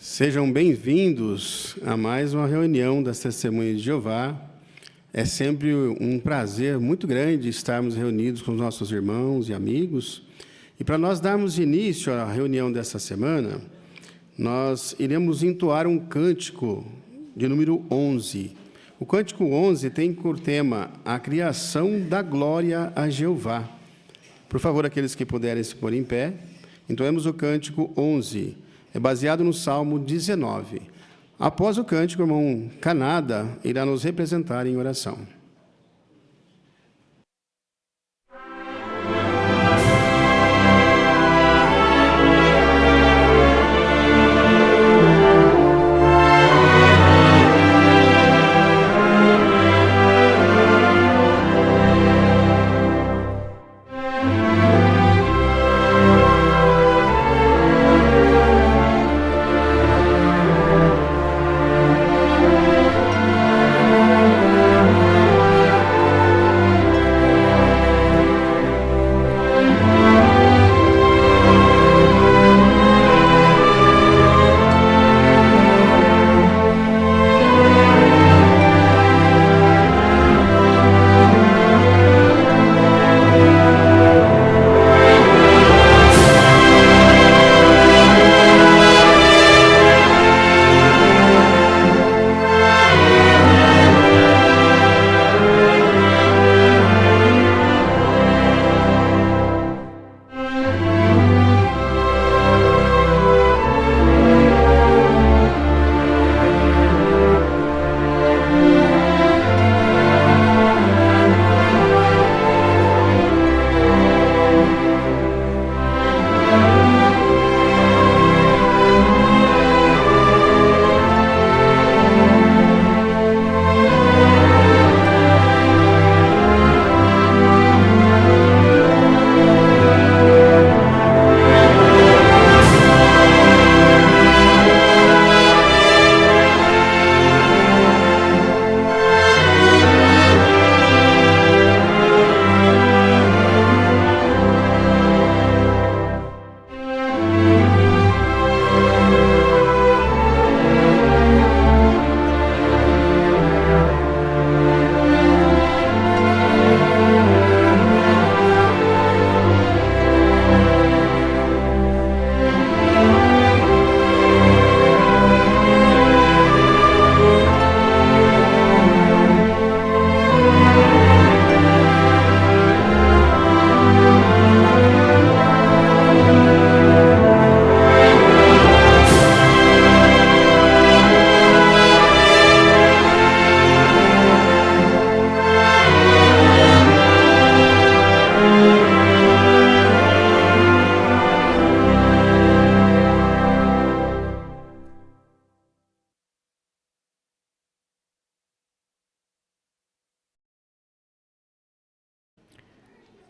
Sejam bem-vindos a mais uma reunião das Testemunhas de Jeová. É sempre um prazer muito grande estarmos reunidos com os nossos irmãos e amigos. E para nós darmos início à reunião dessa semana, nós iremos entoar um cântico de número 11. O cântico 11 tem por tema a criação da glória a Jeová. Por favor, aqueles que puderem se pôr em pé, entoemos o cântico 11. É baseado no Salmo 19. Após o cântico, o irmão Canada irá nos representar em oração.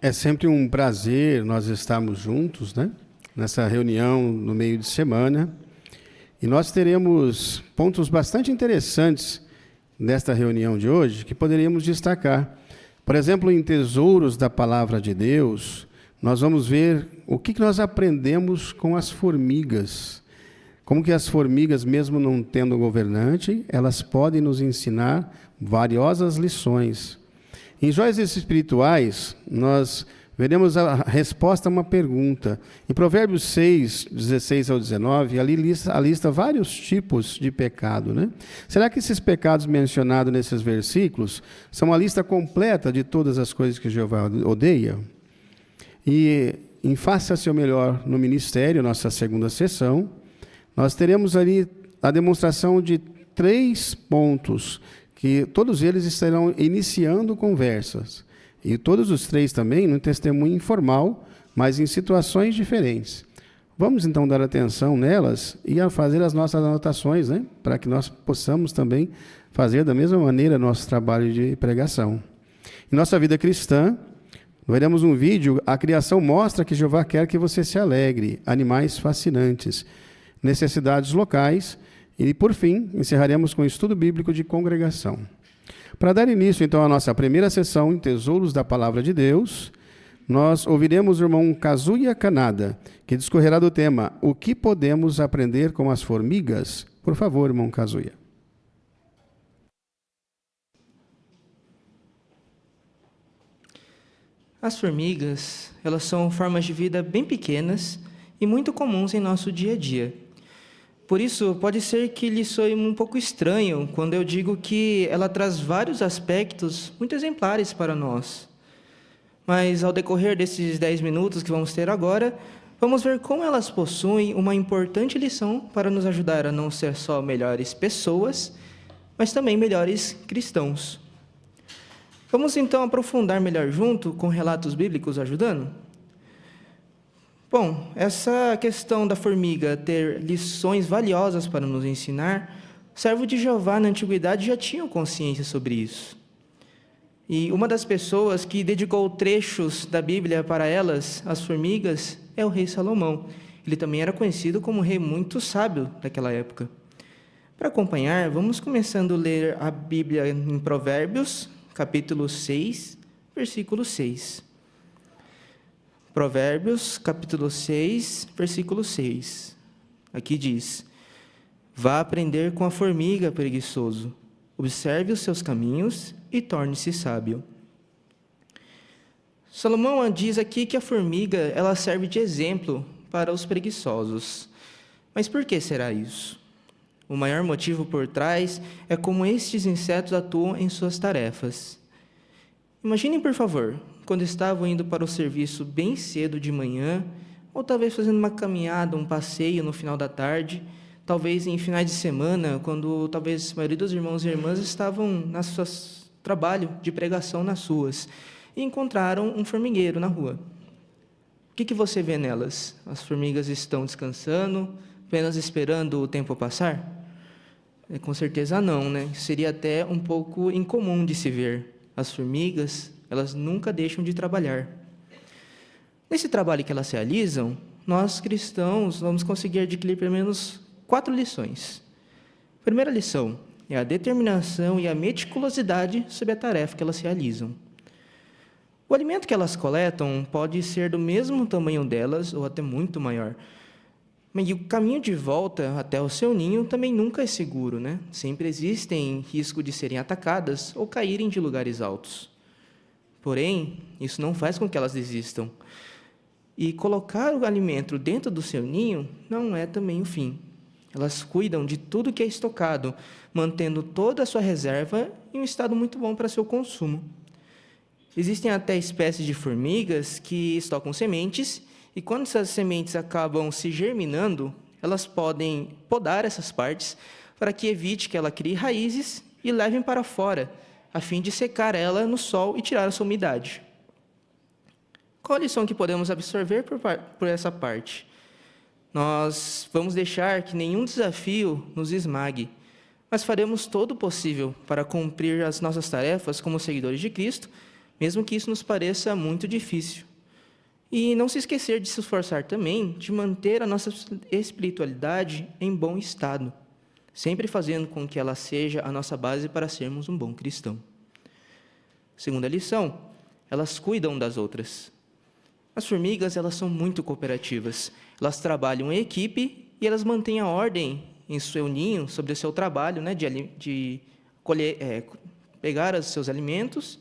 É sempre um prazer nós estarmos juntos, né? Nessa reunião no meio de semana. E nós teremos pontos bastante interessantes nesta reunião de hoje que poderíamos destacar. Por exemplo, em Tesouros da Palavra de Deus, nós vamos ver o que nós aprendemos com as formigas. Como que as formigas, mesmo não tendo governante, elas podem nos ensinar valiosas lições. Em Joias Espirituais, nós veremos a resposta a uma pergunta. Em Provérbios 6, 16 ao 19, ali lista vários tipos de pecado, né? Será que esses pecados mencionados nesses versículos são a lista completa de todas as coisas que Jeová odeia? E em Faça Seu Melhor no Ministério, nossa segunda sessão, nós teremos ali a demonstração de 3 pontos que todos eles estarão iniciando conversas. E todos os 3 também no testemunho informal, mas em situações diferentes. Vamos então dar atenção nelas e a fazer as nossas anotações, né? Para que nós possamos também fazer da mesma maneira nosso trabalho de pregação. Em nossa vida cristã, veremos um vídeo, a criação mostra que Jeová quer que você se alegre, animais fascinantes, necessidades locais. E, por fim, encerraremos com o estudo bíblico de congregação. Para dar início, então, à nossa primeira sessão em Tesouros da Palavra de Deus, nós ouviremos o irmão Kazuya Kanada, que discorrerá do tema O que podemos aprender com as formigas? Por favor, irmão Kazuya. As formigas, elas são formas de vida bem pequenas e muito comuns em nosso dia a dia. Por isso, pode ser que lhe soe um pouco estranho quando eu digo que ela traz vários aspectos muito exemplares para nós. Mas, ao decorrer desses 10 minutos que vamos ter agora, vamos ver como elas possuem uma importante lição para nos ajudar a não ser só melhores pessoas, mas também melhores cristãos. Vamos então aprofundar melhor junto com relatos bíblicos ajudando? Bom, essa questão da formiga ter lições valiosas para nos ensinar, o servo de Jeová na antiguidade já tinham consciência sobre isso. E uma das pessoas que dedicou trechos da Bíblia para elas, as formigas, é o rei Salomão. Ele também era conhecido como um rei muito sábio daquela época. Para acompanhar, vamos começando a ler a Bíblia em Provérbios, capítulo 6, versículo 6. Provérbios, capítulo 6, versículo 6. Aqui diz: Vá aprender com a formiga, preguiçoso. Observe os seus caminhos e torne-se sábio. Salomão diz aqui que a formiga ela serve de exemplo para os preguiçosos. Mas por que será isso? O maior motivo por trás é como estes insetos atuam em suas tarefas. Imaginem, por favor, quando estavam indo para o serviço bem cedo de manhã, ou talvez fazendo uma caminhada, um passeio no final da tarde, talvez em finais de semana, quando talvez a maioria dos irmãos e irmãs estavam nas suas trabalho de pregação nas ruas, e encontraram um formigueiro na rua. O que você vê nelas? As formigas estão descansando, apenas esperando o tempo passar? Com certeza não, né? Seria até um pouco incomum de se ver. As formigas, elas nunca deixam de trabalhar. Nesse trabalho que elas realizam, nós cristãos vamos conseguir adquirir pelo menos 4 lições. A primeira lição é a determinação e a meticulosidade sobre a tarefa que elas realizam. O alimento que elas coletam pode ser do mesmo tamanho delas ou até muito maior. E o caminho de volta até o seu ninho também nunca é seguro, né? Sempre existem risco de serem atacadas ou caírem de lugares altos. Porém, isso não faz com que elas desistam. E colocar o alimento dentro do seu ninho não é também o fim. Elas cuidam de tudo que é estocado, mantendo toda a sua reserva em um estado muito bom para seu consumo. Existem até espécies de formigas que estocam sementes, e quando essas sementes acabam se germinando, elas podem podar essas partes para que evite que ela crie raízes e levem para fora, a fim de secar ela no sol e tirar a sua umidade. Qual a lição que podemos absorver por essa parte? Nós vamos deixar que nenhum desafio nos esmague, mas faremos todo o possível para cumprir as nossas tarefas como seguidores de Cristo, mesmo que isso nos pareça muito difícil. E não se esquecer de se esforçar também de manter a nossa espiritualidade em bom estado, sempre fazendo com que ela seja a nossa base para sermos um bom cristão. Segunda lição, elas cuidam das outras. As formigas, elas são muito cooperativas. Elas trabalham em equipe e elas mantêm a ordem em seu ninho sobre o seu trabalho, né, de colher, pegar os seus alimentos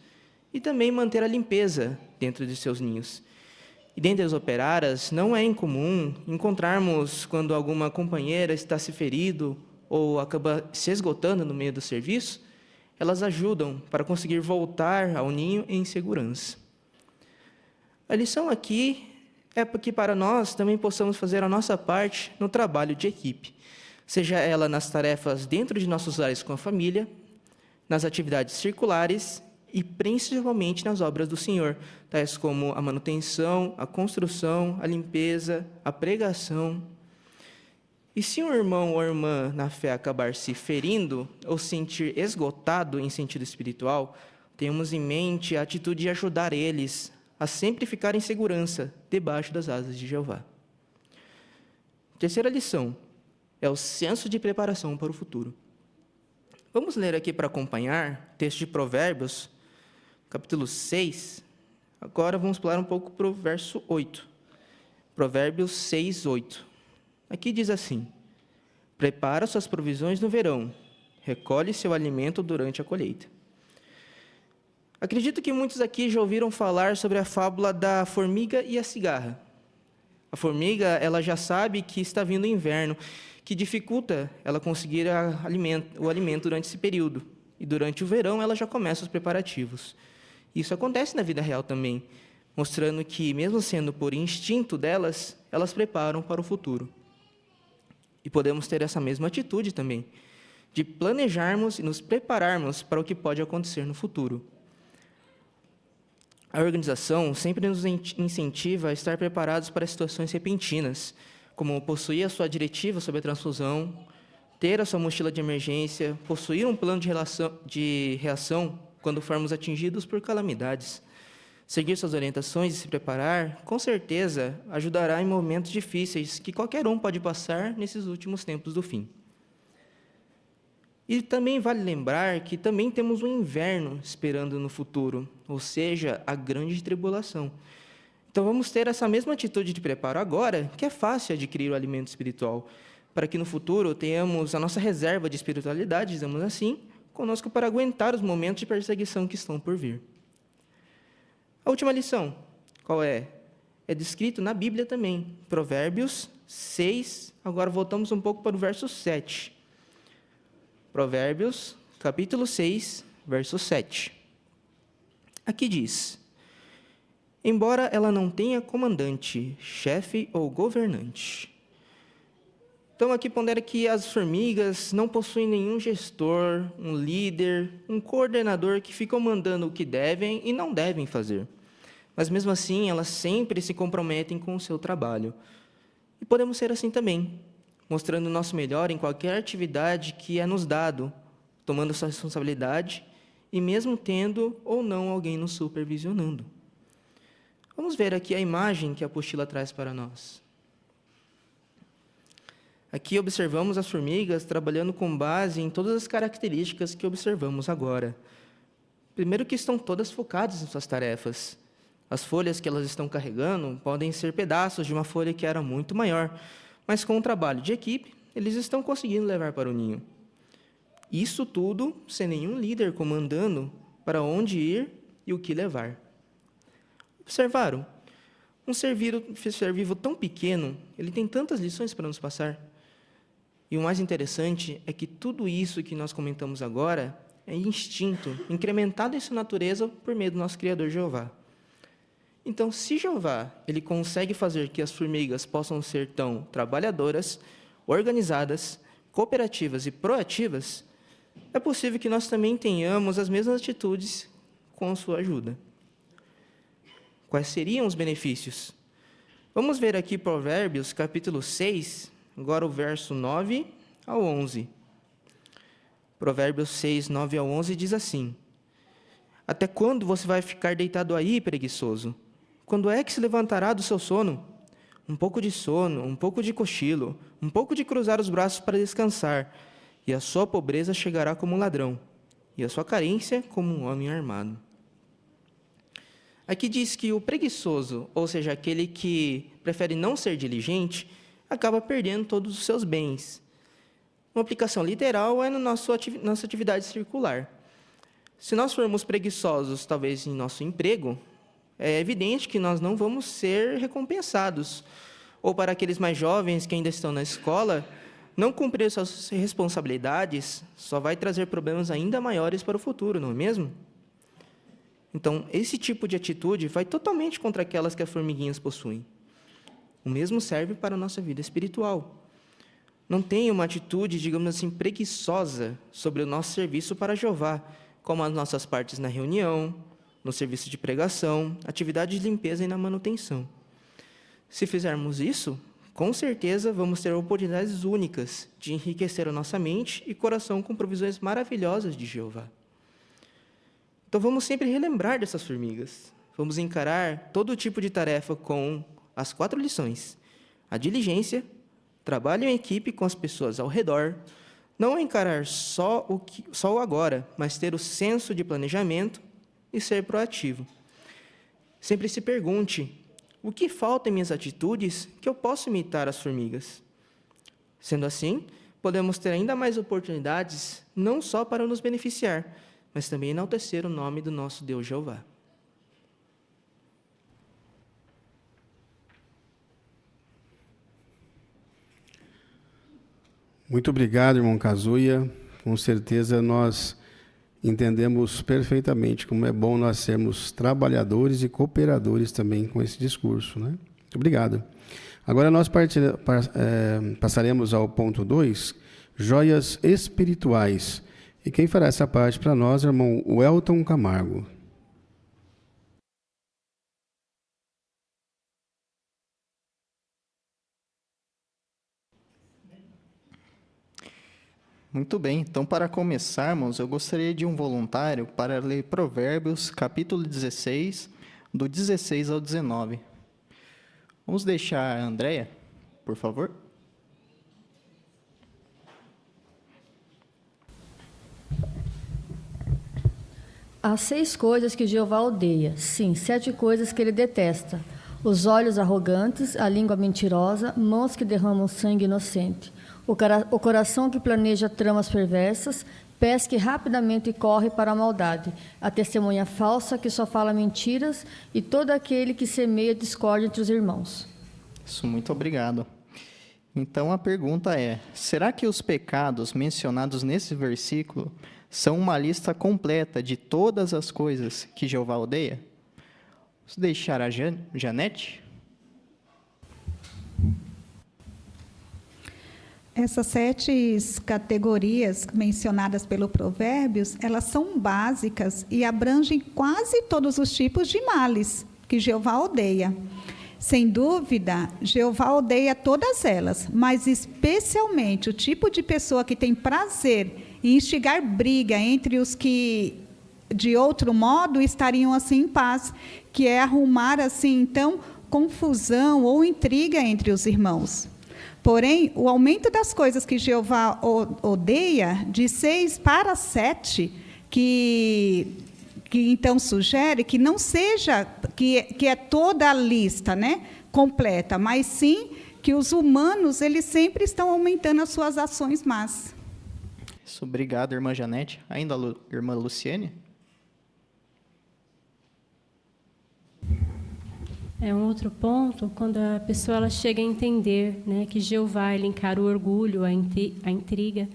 e também manter a limpeza dentro de seus ninhos. E dentre as operárias, não é incomum encontrarmos quando alguma companheira está se ferindo ou acaba se esgotando no meio do serviço, elas ajudam para conseguir voltar ao ninho em segurança. A lição aqui é que para nós também possamos fazer a nossa parte no trabalho de equipe, seja ela nas tarefas dentro de nossos lares com a família, nas atividades circulares e principalmente nas obras do Senhor, tais como a manutenção, a construção, a limpeza, a pregação. E se um irmão ou irmã na fé acabar se ferindo ou sentir esgotado em sentido espiritual, tenhamos em mente a atitude de ajudar eles a sempre ficar em segurança debaixo das asas de Jeová. Terceira lição é o senso de preparação para o futuro. Vamos ler aqui para acompanhar o texto de Provérbios, capítulo 6, Agora vamos pular um pouco para o verso 8. Provérbios 6, 8. Aqui diz assim: prepara suas provisões no verão, recolhe seu alimento durante a colheita. Acredito que muitos aqui já ouviram falar sobre a fábula da formiga e a cigarra. A formiga, ela já sabe que está vindo o inverno, que dificulta ela conseguir o alimento durante esse período. E durante o verão, ela já começa os preparativos. Isso acontece na vida real também, mostrando que, mesmo sendo por instinto delas, elas preparam para o futuro. E podemos ter essa mesma atitude também, de planejarmos e nos prepararmos para o que pode acontecer no futuro. A organização sempre nos incentiva a estar preparados para situações repentinas, como possuir a sua diretiva sobre a transfusão, ter a sua mochila de emergência, possuir um plano de reação quando formos atingidos por calamidades. Seguir suas orientações e se preparar, com certeza, ajudará em momentos difíceis que qualquer um pode passar nesses últimos tempos do fim. E também vale lembrar que também temos um inverno esperando no futuro, ou seja, a grande tribulação. Então vamos ter essa mesma atitude de preparo agora, que é fácil adquirir o alimento espiritual, para que no futuro tenhamos a nossa reserva de espiritualidade, dizemos assim, conosco para aguentar os momentos de perseguição que estão por vir. A última lição, qual é? É descrito na Bíblia também, Provérbios 6, agora voltamos um pouco para o verso 7. Provérbios, capítulo 6, verso 7. Aqui diz: embora ela não tenha comandante, chefe ou governante. Então, aqui pondera que as formigas não possuem nenhum gestor, um líder, um coordenador que ficam mandando o que devem e não devem fazer. Mas, mesmo assim, elas sempre se comprometem com o seu trabalho. E podemos ser assim também, mostrando o nosso melhor em qualquer atividade que é nos dado, tomando sua responsabilidade e mesmo tendo ou não alguém nos supervisionando. Vamos ver aqui a imagem que a apostila traz para nós. Aqui observamos as formigas trabalhando com base em todas as características que observamos agora. Primeiro que estão todas focadas em suas tarefas. As folhas que elas estão carregando podem ser pedaços de uma folha que era muito maior, mas com o trabalho de equipe, eles estão conseguindo levar para o ninho. Isso tudo sem nenhum líder comandando para onde ir e o que levar. Observaram? Um ser vivo tão pequeno, ele tem tantas lições para nos passar. E o mais interessante é que tudo isso que nós comentamos agora é instinto, incrementado em sua natureza por meio do nosso Criador Jeová. Então, se Jeová ele consegue fazer que as formigas possam ser tão trabalhadoras, organizadas, cooperativas e proativas, é possível que nós também tenhamos as mesmas atitudes com sua ajuda. Quais seriam os benefícios? Vamos ver aqui Provérbios, capítulo 6, agora o verso 9 ao 11. Provérbios 6, 9 ao 11 diz assim: até quando você vai ficar deitado aí, preguiçoso? Quando é que se levantará do seu sono? Um pouco de sono, um pouco de cochilo, um pouco de cruzar os braços para descansar, e a sua pobreza chegará como um ladrão, e a sua carência como um homem armado. Aqui diz que o preguiçoso, ou seja, aquele que prefere não ser diligente, acaba perdendo todos os seus bens. Uma aplicação literal é na nossa atividade circular. Se nós formos preguiçosos, talvez em nosso emprego, é evidente que nós não vamos ser recompensados. Ou para aqueles mais jovens que ainda estão na escola, não cumprir suas responsabilidades só vai trazer problemas ainda maiores para o futuro, não é mesmo? Então, esse tipo de atitude vai totalmente contra aquelas que as formiguinhas possuem. O mesmo serve para a nossa vida espiritual. Não tenha uma atitude, digamos assim, preguiçosa sobre o nosso serviço para Jeová, como as nossas partes na reunião, no serviço de pregação, atividade de limpeza e na manutenção. Se fizermos isso, com certeza vamos ter oportunidades únicas de enriquecer a nossa mente e coração com provisões maravilhosas de Jeová. Então vamos sempre relembrar dessas formigas. Vamos encarar todo tipo de tarefa com as 4 lições: a diligência, trabalho em equipe com as pessoas ao redor, não encarar só o agora, mas ter o senso de planejamento e ser proativo. Sempre se pergunte: o que falta em minhas atitudes que eu posso imitar as formigas? Sendo assim, podemos ter ainda mais oportunidades, não só para nos beneficiar, mas também enaltecer o nome do nosso Deus Jeová. Muito obrigado, irmão Kazuya. Com certeza nós entendemos perfeitamente como é bom nós sermos trabalhadores e cooperadores também com esse discurso, né? Muito obrigado. Agora nós passaremos ao ponto 2, joias espirituais. E quem fará essa parte para nós é o irmão Welton Camargo. Muito bem, então para começarmos, eu gostaria de um voluntário para ler Provérbios, capítulo 16, do 16 ao 19. Vamos deixar a Andréia, por favor. Há 6 coisas que Jeová odeia, sim, 7 coisas que ele detesta: os olhos arrogantes, a língua mentirosa, mãos que derramam sangue inocente, o coração que planeja tramas perversas, pés que rapidamente corre para a maldade, a testemunha falsa que só fala mentiras e todo aquele que semeia discórdia entre os irmãos. Isso, muito obrigado. Então a pergunta é: será que os pecados mencionados nesse versículo são uma lista completa de todas as coisas que Jeová odeia? Vamos deixar a Janete? Essas 7 categorias mencionadas pelo Provérbios, elas são básicas e abrangem quase todos os tipos de males que Jeová odeia. Sem dúvida, Jeová odeia todas elas, mas especialmente o tipo de pessoa que tem prazer em instigar briga entre os que, de outro modo, estariam assim em paz, que é arrumar assim, então, confusão ou intriga entre os irmãos. Porém, o aumento das coisas que Jeová odeia, de 6 para 7, que então sugere que não seja, que é toda a lista, né, completa, mas sim que os humanos, eles sempre estão aumentando as suas ações más. Isso, obrigado, irmã Janete. Ainda a irmã Luciene? É um outro ponto, quando a pessoa ela chega a entender, né, que Jeová ele encara o orgulho, a intriga,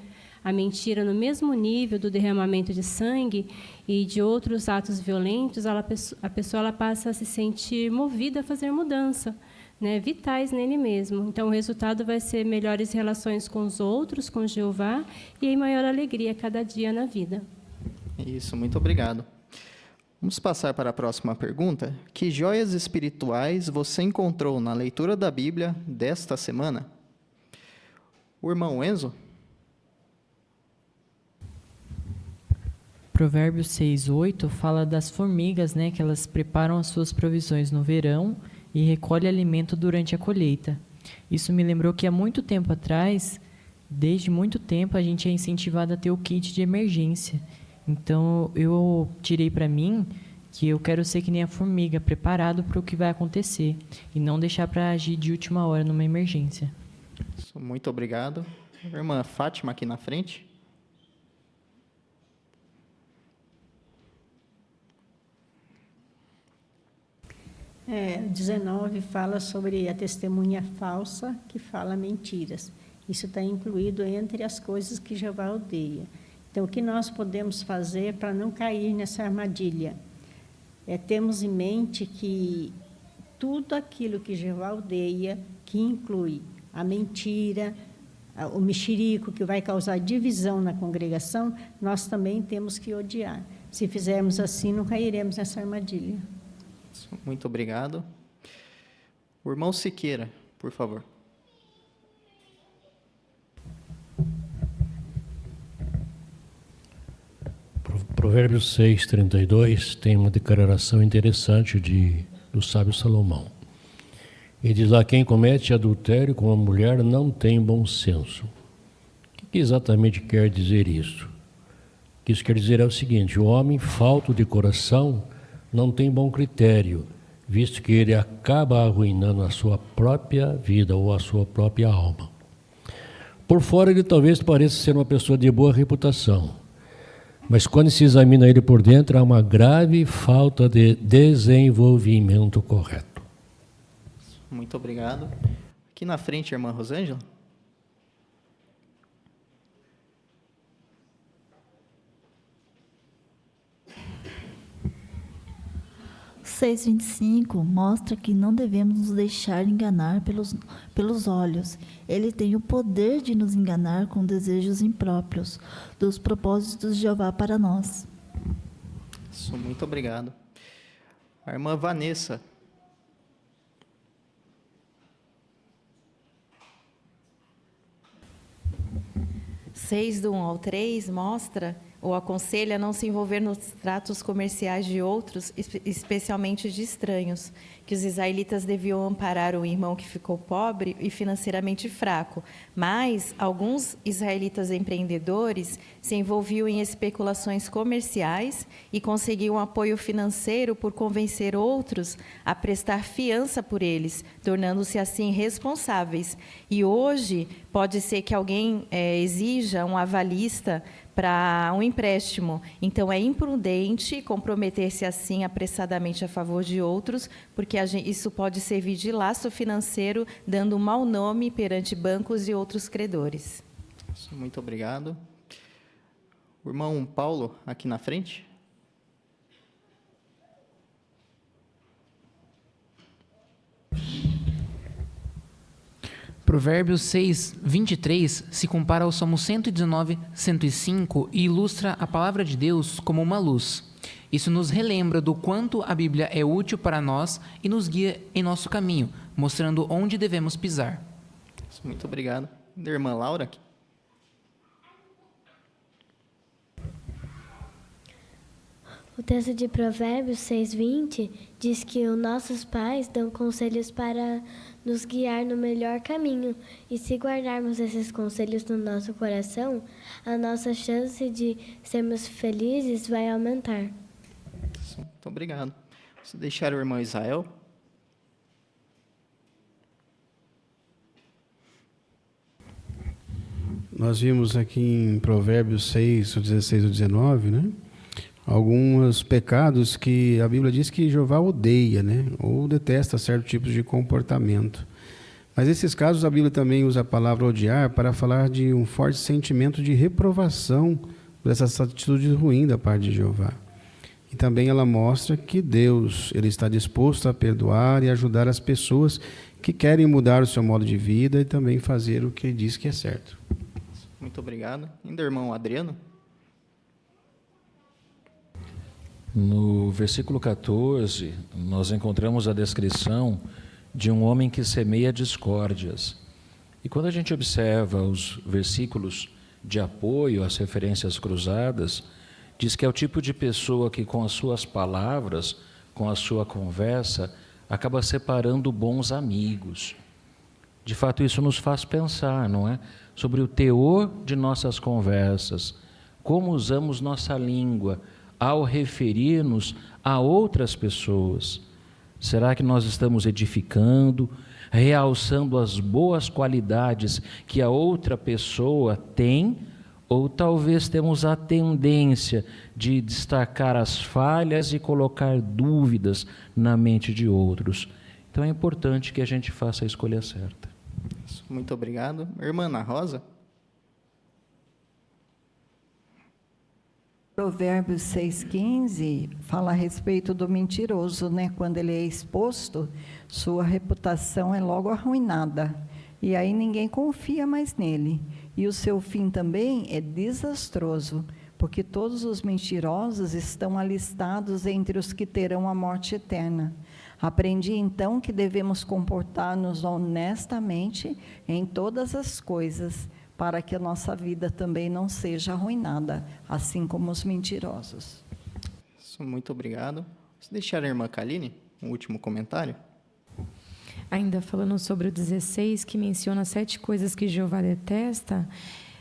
a mentira no mesmo nível do derramamento de sangue e de outros atos violentos, a pessoa ela passa a se sentir movida a fazer mudança, né, vitais nele mesmo. Então, o resultado vai ser melhores relações com os outros, com Jeová, e maior alegria cada dia na vida. Isso, muito obrigado. Vamos passar para a próxima pergunta. Que joias espirituais você encontrou na leitura da Bíblia desta semana? O irmão Enzo? Provérbios 6:8 fala das formigas, né, que elas preparam as suas provisões no verão e recolhem alimento durante a colheita. Isso me lembrou que há muito tempo atrás, desde muito tempo, a gente é incentivado a ter o kit de emergência. Então, eu tirei para mim que eu quero ser que nem a formiga, preparado para o que vai acontecer, e não deixar para agir de última hora numa emergência. Muito obrigado. Irmã Fátima, aqui na frente. O 19 fala sobre a testemunha falsa que fala mentiras. Isso está incluído entre as coisas que Jeová odeia. Então, o que nós podemos fazer para não cair nessa armadilha? Temos em mente que tudo aquilo que Jeová odeia, que inclui a mentira, o mexerico, que vai causar divisão na congregação, nós também temos que odiar. Se fizermos assim, não cairemos nessa armadilha. Muito obrigado. O irmão Siqueira, por favor. Provérbios 6:32 tem uma declaração interessante do sábio Salomão. Ele diz lá: quem comete adultério com uma mulher não tem bom senso. O que exatamente quer dizer isso? O que isso quer dizer é o seguinte: o homem falto de coração não tem bom critério visto que ele acaba arruinando a sua própria vida ou a sua própria alma. Por fora ele talvez pareça ser uma pessoa de boa reputação, mas quando se examina ele por dentro, há uma grave falta de desenvolvimento correto. Muito obrigado. Aqui na frente, irmã Rosângela. O 6:25 mostra que não devemos nos deixar enganar pelos olhos. Ele tem o poder de nos enganar com desejos impróprios dos propósitos de Jeová para nós. Muito obrigado. A irmã Vanessa. Seis do 1 ao 3 mostra ou aconselha a não se envolver nos tratos comerciais de outros, especialmente de estranhos, que os israelitas deviam amparar o irmão que ficou pobre e financeiramente fraco, mas alguns israelitas empreendedores se envolviam em especulações comerciais e conseguiam apoio financeiro por convencer outros a prestar fiança por eles, tornando-se assim responsáveis. E hoje pode ser que alguém exija um avalista para um empréstimo. Então, é imprudente comprometer-se assim apressadamente a favor de outros, porque isso pode servir de laço financeiro, dando um mau nome perante bancos e outros credores. Muito obrigado. O irmão Paulo, aqui na frente. Provérbios 6:23 se compara ao Salmo 119:105 e ilustra a palavra de Deus como uma luz. Isso nos relembra do quanto a Bíblia é útil para nós e nos guia em nosso caminho, mostrando onde devemos pisar. Muito obrigado. Irmã Laura. O texto de Provérbios 6:20 diz que os nossos pais dão conselhos para nos guiar no melhor caminho. E se guardarmos esses conselhos no nosso coração, a nossa chance de sermos felizes vai aumentar. Muito obrigado. Vou deixar o irmão Israel. Nós vimos aqui em Provérbios 6, 16 ou 19, né? Alguns pecados que a Bíblia diz que Jeová odeia, né? Ou detesta certos tipos de comportamento. Mas nesses casos a Bíblia também usa a palavra odiar para falar de um forte sentimento de reprovação dessas atitudes ruins da parte de Jeová. E também ela mostra que Deus ele está disposto a perdoar e ajudar as pessoas que querem mudar o seu modo de vida e também fazer o que diz que é certo. Muito obrigado. Ainda irmão Adriano. No versículo 14, nós encontramos a descrição de um homem que semeia discórdias. E quando a gente observa os versículos de apoio às referências cruzadas, diz que é o tipo de pessoa que com as suas palavras, com a sua conversa, acaba separando bons amigos. De fato, isso nos faz pensar, não é? Sobre o teor de nossas conversas, como usamos nossa língua ao referir-nos a outras pessoas. Será que nós estamos edificando, realçando as boas qualidades que a outra pessoa tem, ou talvez temos a tendência de destacar as falhas e colocar dúvidas na mente de outros? Então é importante que a gente faça a escolha certa. Muito obrigado. Irmã Ana Rosa. Provérbios 6,15 fala a respeito do mentiroso, né? Quando ele é exposto, sua reputação é logo arruinada. E aí ninguém confia mais nele. E o seu fim também é desastroso, porque todos os mentirosos estão alistados entre os que terão a morte eterna. Aprendi então que devemos comportar-nos honestamente em todas as coisas, para que a nossa vida também não seja arruinada, assim como os mentirosos. Muito obrigado. Vou deixar a irmã Kaline um último comentário. Ainda falando sobre o 16, que menciona 7 coisas que Jeová detesta,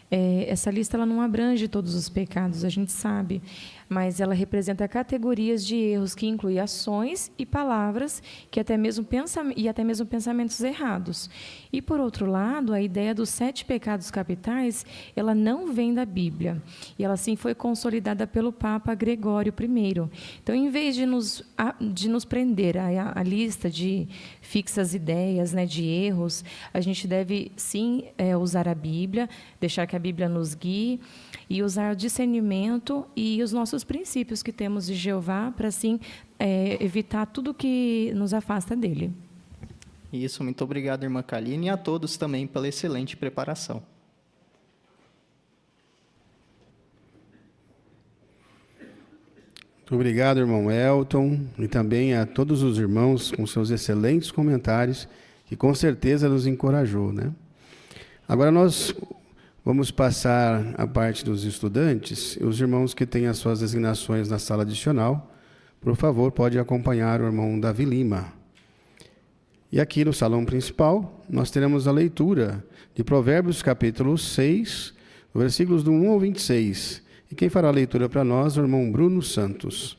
Essa lista ela não abrange todos os pecados, a gente sabe, mas ela representa categorias de erros que incluem ações e palavras que até mesmo pensamentos errados. E, por outro lado, a ideia dos 7 pecados capitais, ela não vem da Bíblia. E ela, sim, foi consolidada pelo Papa Gregório I. Então, em vez de nos prender à lista de fixas ideias, né, de erros, a gente deve, sim, usar a Bíblia, deixar que a Bíblia nos guie e usar o discernimento e os nossos princípios que temos de Jeová para, assim, evitar tudo que nos afasta dele. Isso, muito obrigado, irmã Kaline, e a todos também pela excelente preparação. Muito obrigado, irmão Elton, e também a todos os irmãos com seus excelentes comentários, que com certeza nos encorajou, né? Agora nós vamos passar a parte dos estudantes. Os irmãos que têm as suas designações na sala adicional, por favor, pode acompanhar o irmão Davi Lima. E aqui no salão principal, nós teremos a leitura de Provérbios, capítulo 6, versículos do 1 ao 26. E quem fará a leitura para nós é o irmão Bruno Santos.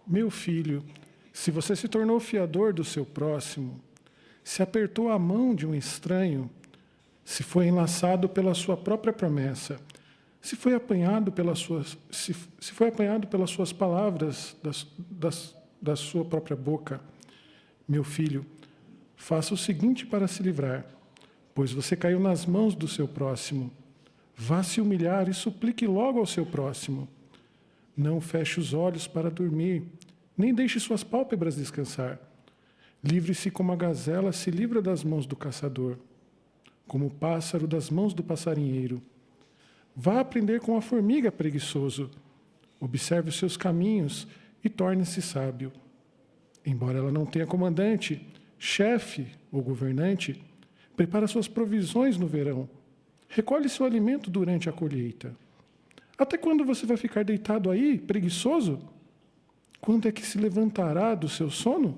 Meu filho, se você se tornou fiador do seu próximo, se apertou a mão de um estranho, se foi enlaçado pela sua própria promessa, se foi apanhado pelas suas palavras da sua própria boca, meu filho, faça o seguinte para se livrar, pois você caiu nas mãos do seu próximo. Vá se humilhar e suplique logo ao seu próximo. Não feche os olhos para dormir, nem deixe suas pálpebras descansar. Livre-se como a gazela se livra das mãos do caçador, como o pássaro das mãos do passarinheiro. Vá aprender com a formiga, preguiçoso. Observe os seus caminhos e torne-se sábio. Embora ela não tenha comandante, chefe ou governante, prepara suas provisões no verão. Recolhe seu alimento durante a colheita. Até quando você vai ficar deitado aí, preguiçoso? Quando é que se levantará do seu sono?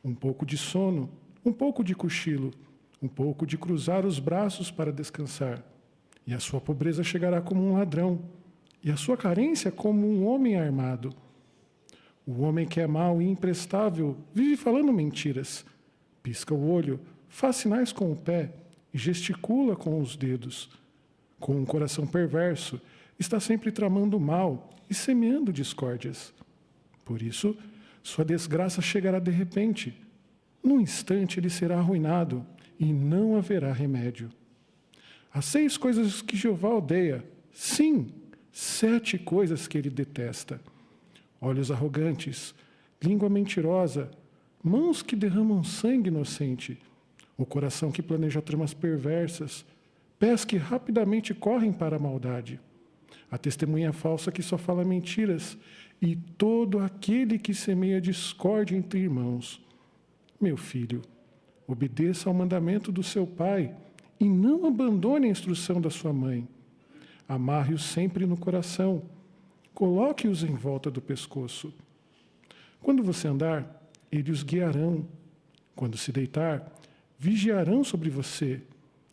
Um pouco de sono, um pouco de cochilo, um pouco de cruzar os braços para descansar. E a sua pobreza chegará como um ladrão, e a sua carência como um homem armado. O homem que é mau e imprestável vive falando mentiras. Pisca o olho, faz sinais com o pé e gesticula com os dedos. Com um coração perverso, está sempre tramando mal e semeando discórdias. Por isso, sua desgraça chegará de repente. Num instante ele será arruinado e não haverá remédio. Há 6 coisas que Jeová odeia. Sim, 7 coisas que ele detesta. Olhos arrogantes, língua mentirosa, mãos que derramam sangue inocente, o coração que planeja tramas perversas, pés que rapidamente correm para a maldade, a testemunha falsa que só fala mentiras e todo aquele que semeia discórdia entre irmãos. Meu filho, obedeça ao mandamento do seu pai e não abandone a instrução da sua mãe. Amarre-os sempre no coração. Coloque-os em volta do pescoço. Quando você andar, eles os guiarão. Quando se deitar, vigiarão sobre você.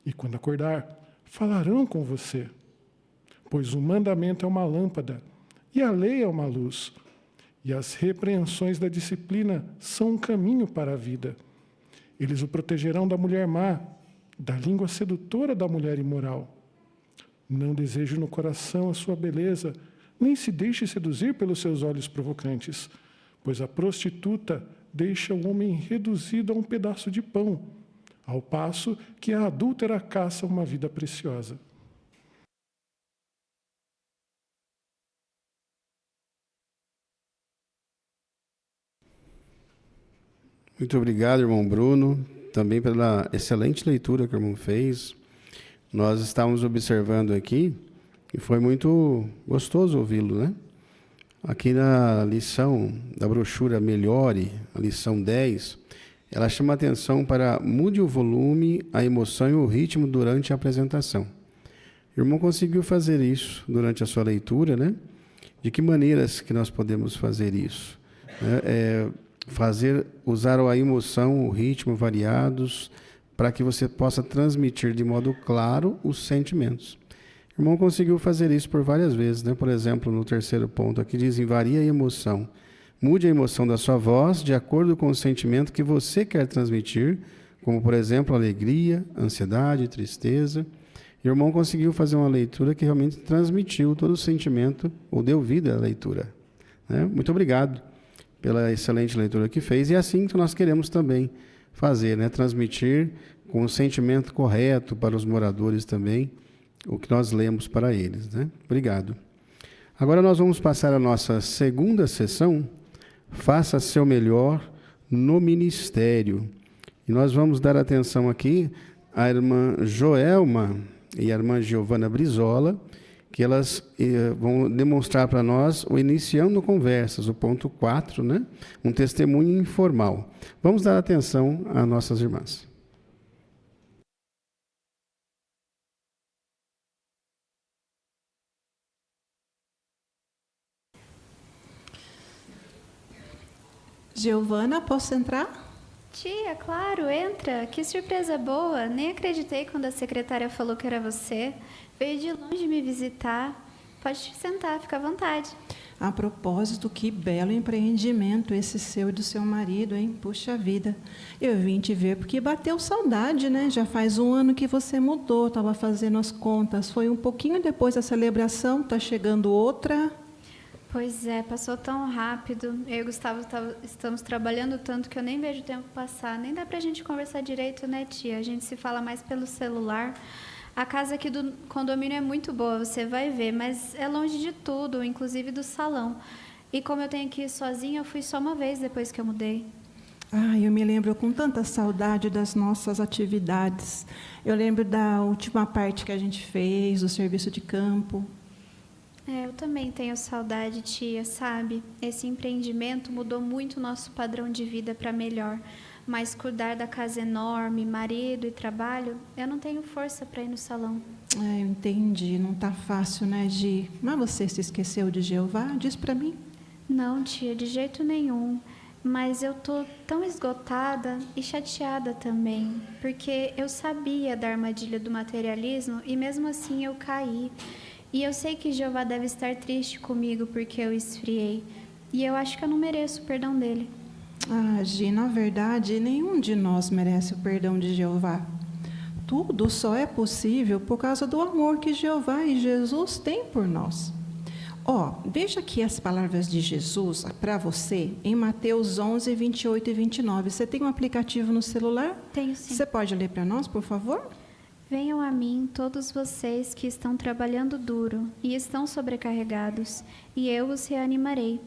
E quando acordar, falarão com você. Pois o mandamento é uma lâmpada, e a lei é uma luz. E as repreensões da disciplina são um caminho para a vida. Eles o protegerão da mulher má, da língua sedutora da mulher imoral. Não deseje no coração a sua beleza, nem se deixe seduzir pelos seus olhos provocantes, pois a prostituta deixa o homem reduzido a um pedaço de pão, ao passo que a adúltera caça uma vida preciosa. Muito obrigado, irmão Bruno, também pela excelente leitura que o irmão fez. Nós estávamos observando aqui e foi muito gostoso ouvi-lo, né? Aqui na lição da brochura Melhore, a lição 10, ela chama a atenção para mude o volume, a emoção e o ritmo durante a apresentação. O irmão conseguiu fazer isso durante a sua leitura, né? De que maneiras que nós podemos fazer isso? usar a emoção, o ritmo variados, para que você possa transmitir de modo claro os sentimentos. O irmão conseguiu fazer isso por várias vezes, né? Por exemplo, no terceiro ponto aqui diz: varia a emoção. Mude a emoção da sua voz de acordo com o sentimento que você quer transmitir, como, por exemplo, alegria, ansiedade, tristeza. E o irmão conseguiu fazer uma leitura que realmente transmitiu todo o sentimento, ou deu vida à leitura, né? Muito obrigado pela excelente leitura que fez, e é assim que nós queremos também fazer, né? Transmitir com o sentimento correto para os moradores também o que nós lemos para eles, né? Obrigado. Agora nós vamos passar a nossa segunda sessão, Faça Seu Melhor no Ministério. E nós vamos dar atenção aqui à irmã Joelma e à irmã Giovana Brizola, que elas vão demonstrar para nós o Iniciando Conversas, o ponto 4, né? Um testemunho informal. Vamos dar atenção às nossas irmãs. Giovana, posso entrar? Tia, claro, entra. Que surpresa boa. Nem acreditei quando a secretária falou que era você. Veio de longe me visitar. Pode te sentar, fica à vontade. A propósito, que belo empreendimento esse seu e do seu marido, hein? Puxa vida. Eu vim te ver porque bateu saudade, né? Já faz 1 ano que você mudou, estava fazendo as contas. Foi um pouquinho depois da celebração, está chegando outra. Pois é, passou tão rápido. Eu e o Gustavo estamos trabalhando tanto que eu nem vejo o tempo passar. Nem dá pra gente conversar direito, né, tia? A gente se fala mais pelo celular. A casa aqui do condomínio é muito boa, você vai ver, mas é longe de tudo, inclusive do salão. E como eu tenho que ir sozinha, eu fui só uma vez depois que eu mudei. Eu me lembro com tanta saudade das nossas atividades. Eu lembro da última parte que a gente fez, do serviço de campo. Eu também tenho saudade, tia, sabe? Esse empreendimento mudou muito o nosso padrão de vida para melhor. Mas cuidar da casa enorme, marido e trabalho, eu não tenho força para ir no salão. Eu entendi, não está fácil, né, Gi? Mas você se esqueceu de Jeová? Diz para mim. Não, tia, de jeito nenhum. Mas eu tô tão esgotada e chateada também, porque eu sabia da armadilha do materialismo e mesmo assim eu caí. E eu sei que Jeová deve estar triste comigo porque eu esfriei. E eu acho que eu não mereço o perdão dele. Gi, na verdade, nenhum de nós merece o perdão de Jeová. Tudo só é possível por causa do amor que Jeová e Jesus têm por nós. Veja aqui as palavras de Jesus para você em Mateus 11, 28 e 29. Você tem um aplicativo no celular? Tenho sim. Você pode ler para nós, por favor? Venham a mim todos vocês que estão trabalhando duro e estão sobrecarregados, e eu os reanimarei.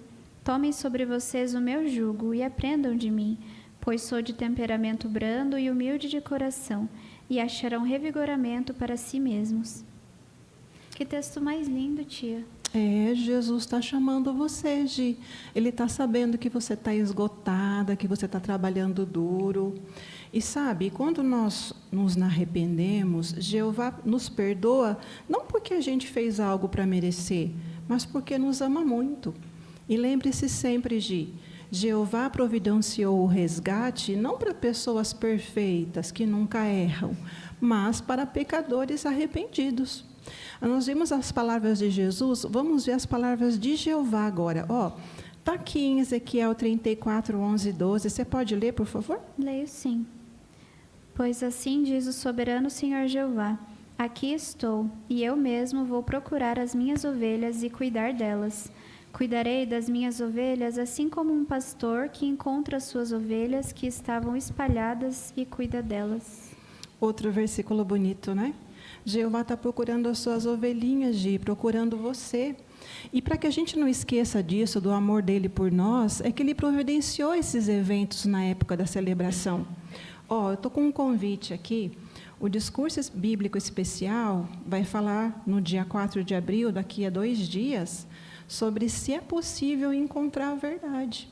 Tomem sobre vocês o meu jugo e aprendam de mim, pois sou de temperamento brando e humilde de coração, e acharão revigoramento para si mesmos. Que texto mais lindo, tia. Jesus está chamando você, Gi. Ele está sabendo que você está esgotada, que você está trabalhando duro. E sabe, quando nós nos arrependemos, Jeová nos perdoa, não porque a gente fez algo para merecer, mas porque nos ama muito. E lembre-se sempre, Gi, Jeová providenciou o resgate não para pessoas perfeitas, que nunca erram, mas para pecadores arrependidos. Nós vimos as palavras de Jesus, vamos ver as palavras de Jeová agora. Está aqui em Ezequiel 34, 11 e 12. Você pode ler, por favor? Leio sim. Pois assim diz o soberano Senhor Jeová: aqui estou, e eu mesmo vou procurar as minhas ovelhas e cuidar delas. Cuidarei das minhas ovelhas assim como um pastor que encontra as suas ovelhas que estavam espalhadas e cuida delas. Outro versículo bonito, né? Jeová está procurando as suas ovelhinhas, Gi, procurando você. E para que a gente não esqueça disso, do amor dele por nós, é que ele providenciou esses eventos na época da celebração. Eu estou com um convite aqui. O discurso bíblico especial vai falar no dia 4 de abril, daqui a 2 dias, sobre se é possível encontrar a verdade.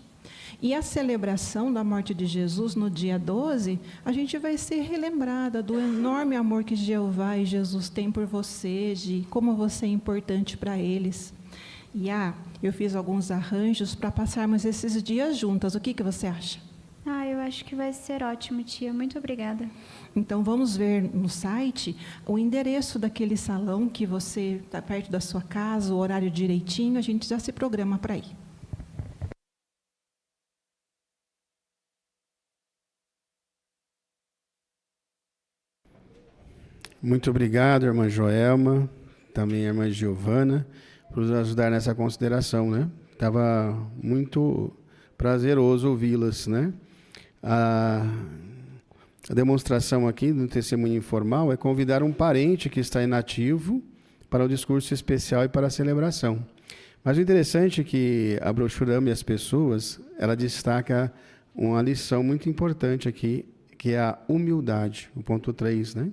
E a celebração da morte de Jesus, no dia 12, a gente vai ser relembrada do enorme amor que Jeová e Jesus têm por você, de como você é importante para eles. Eu fiz alguns arranjos para passarmos esses dias juntas. O que você acha? Eu acho que vai ser ótimo, tia. Muito obrigada. Então, vamos ver no site o endereço daquele salão que você está perto da sua casa, o horário direitinho, a gente já se programa para ir. Muito obrigado, irmã Joelma, também a irmã Giovana, por nos ajudar nessa consideração, né? Estava muito prazeroso ouvi-las, né? A demonstração aqui do testemunho informal é convidar um parente que está inativo para o discurso especial e para a celebração. Mas o interessante é que a brochura Ame as Pessoas, ela destaca uma lição muito importante aqui, que é a humildade, o ponto 3, né?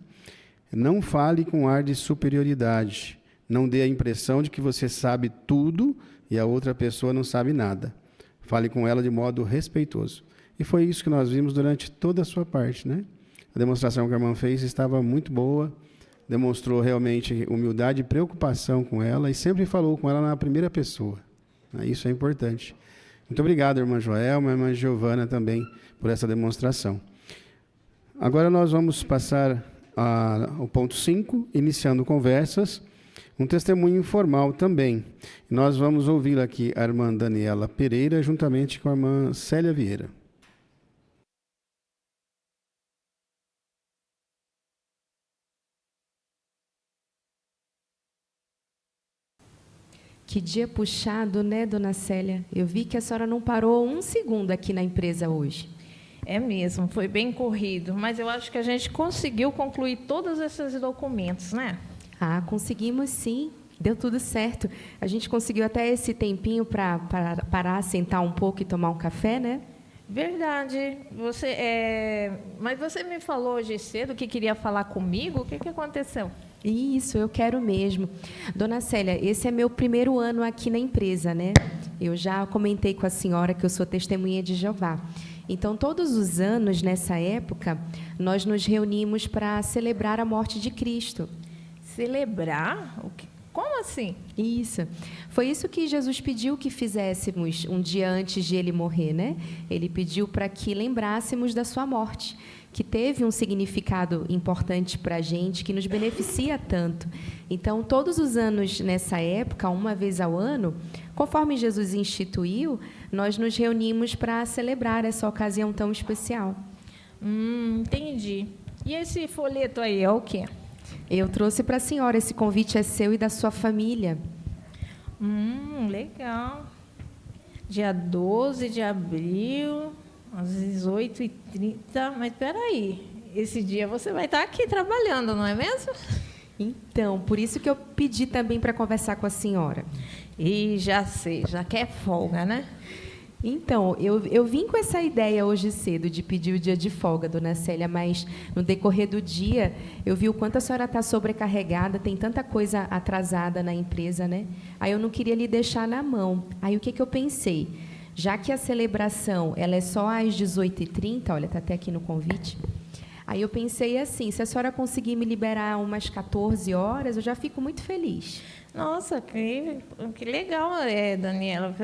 Não fale com ar de superioridade. Não dê a impressão de que você sabe tudo e a outra pessoa não sabe nada. Fale com ela de modo respeitoso. E foi isso que nós vimos durante toda a sua parte, né? A demonstração que a irmã fez estava muito boa, demonstrou realmente humildade e preocupação com ela e sempre falou com ela na primeira pessoa. Isso é importante. Muito obrigado, irmã Joelma, irmã Giovana também, por essa demonstração. Agora nós vamos passar ao ponto 5, iniciando conversas, um testemunho informal também. Nós vamos ouvir aqui a irmã Daniela Pereira, juntamente com a irmã Célia Vieira. Que dia puxado, né, dona Célia? Eu vi que a senhora não parou um segundo aqui na empresa hoje. É mesmo, foi bem corrido, mas eu acho que a gente conseguiu concluir todos esses documentos, né? Conseguimos sim, deu tudo certo. A gente conseguiu até esse tempinho para parar, sentar um pouco e tomar um café, né? Verdade. Mas você me falou hoje cedo que queria falar comigo, o que aconteceu? Isso, eu quero mesmo. Dona Célia, esse é meu primeiro ano aqui na empresa, né? Eu já comentei com a senhora que eu sou testemunha de Jeová. Então, todos os anos, nessa época, nós nos reunimos para celebrar a morte de Cristo. Celebrar? Como assim? Isso. Foi isso que Jesus pediu que fizéssemos um dia antes de ele morrer, né? Ele pediu para que lembrássemos da sua morte, que teve um significado importante para a gente, que nos beneficia tanto. Então, todos os anos, nessa época, uma vez ao ano, conforme Jesus instituiu, nós nos reunimos para celebrar essa ocasião tão especial. Entendi. E esse folheto aí é o quê? Eu trouxe para a senhora, esse convite é seu e da sua família. Legal. Dia 12 de abril, às 18h30. Mas espera aí, esse dia você vai estar aqui trabalhando, não é mesmo? Então, por isso que eu pedi também para conversar com a senhora. E já sei, já quer folga, né? Então, eu vim com essa ideia hoje cedo de pedir o dia de folga, dona Célia, mas no decorrer do dia eu vi o quanto a senhora está sobrecarregada, tem tanta coisa atrasada na empresa, né? Aí eu não queria lhe deixar na mão. Aí o que eu pensei? Já que a celebração ela é só às 18h30, olha, está até aqui no convite. Aí eu pensei assim, se a senhora conseguir me liberar umas 14 horas, eu já fico muito feliz. Nossa, que legal, Daniela.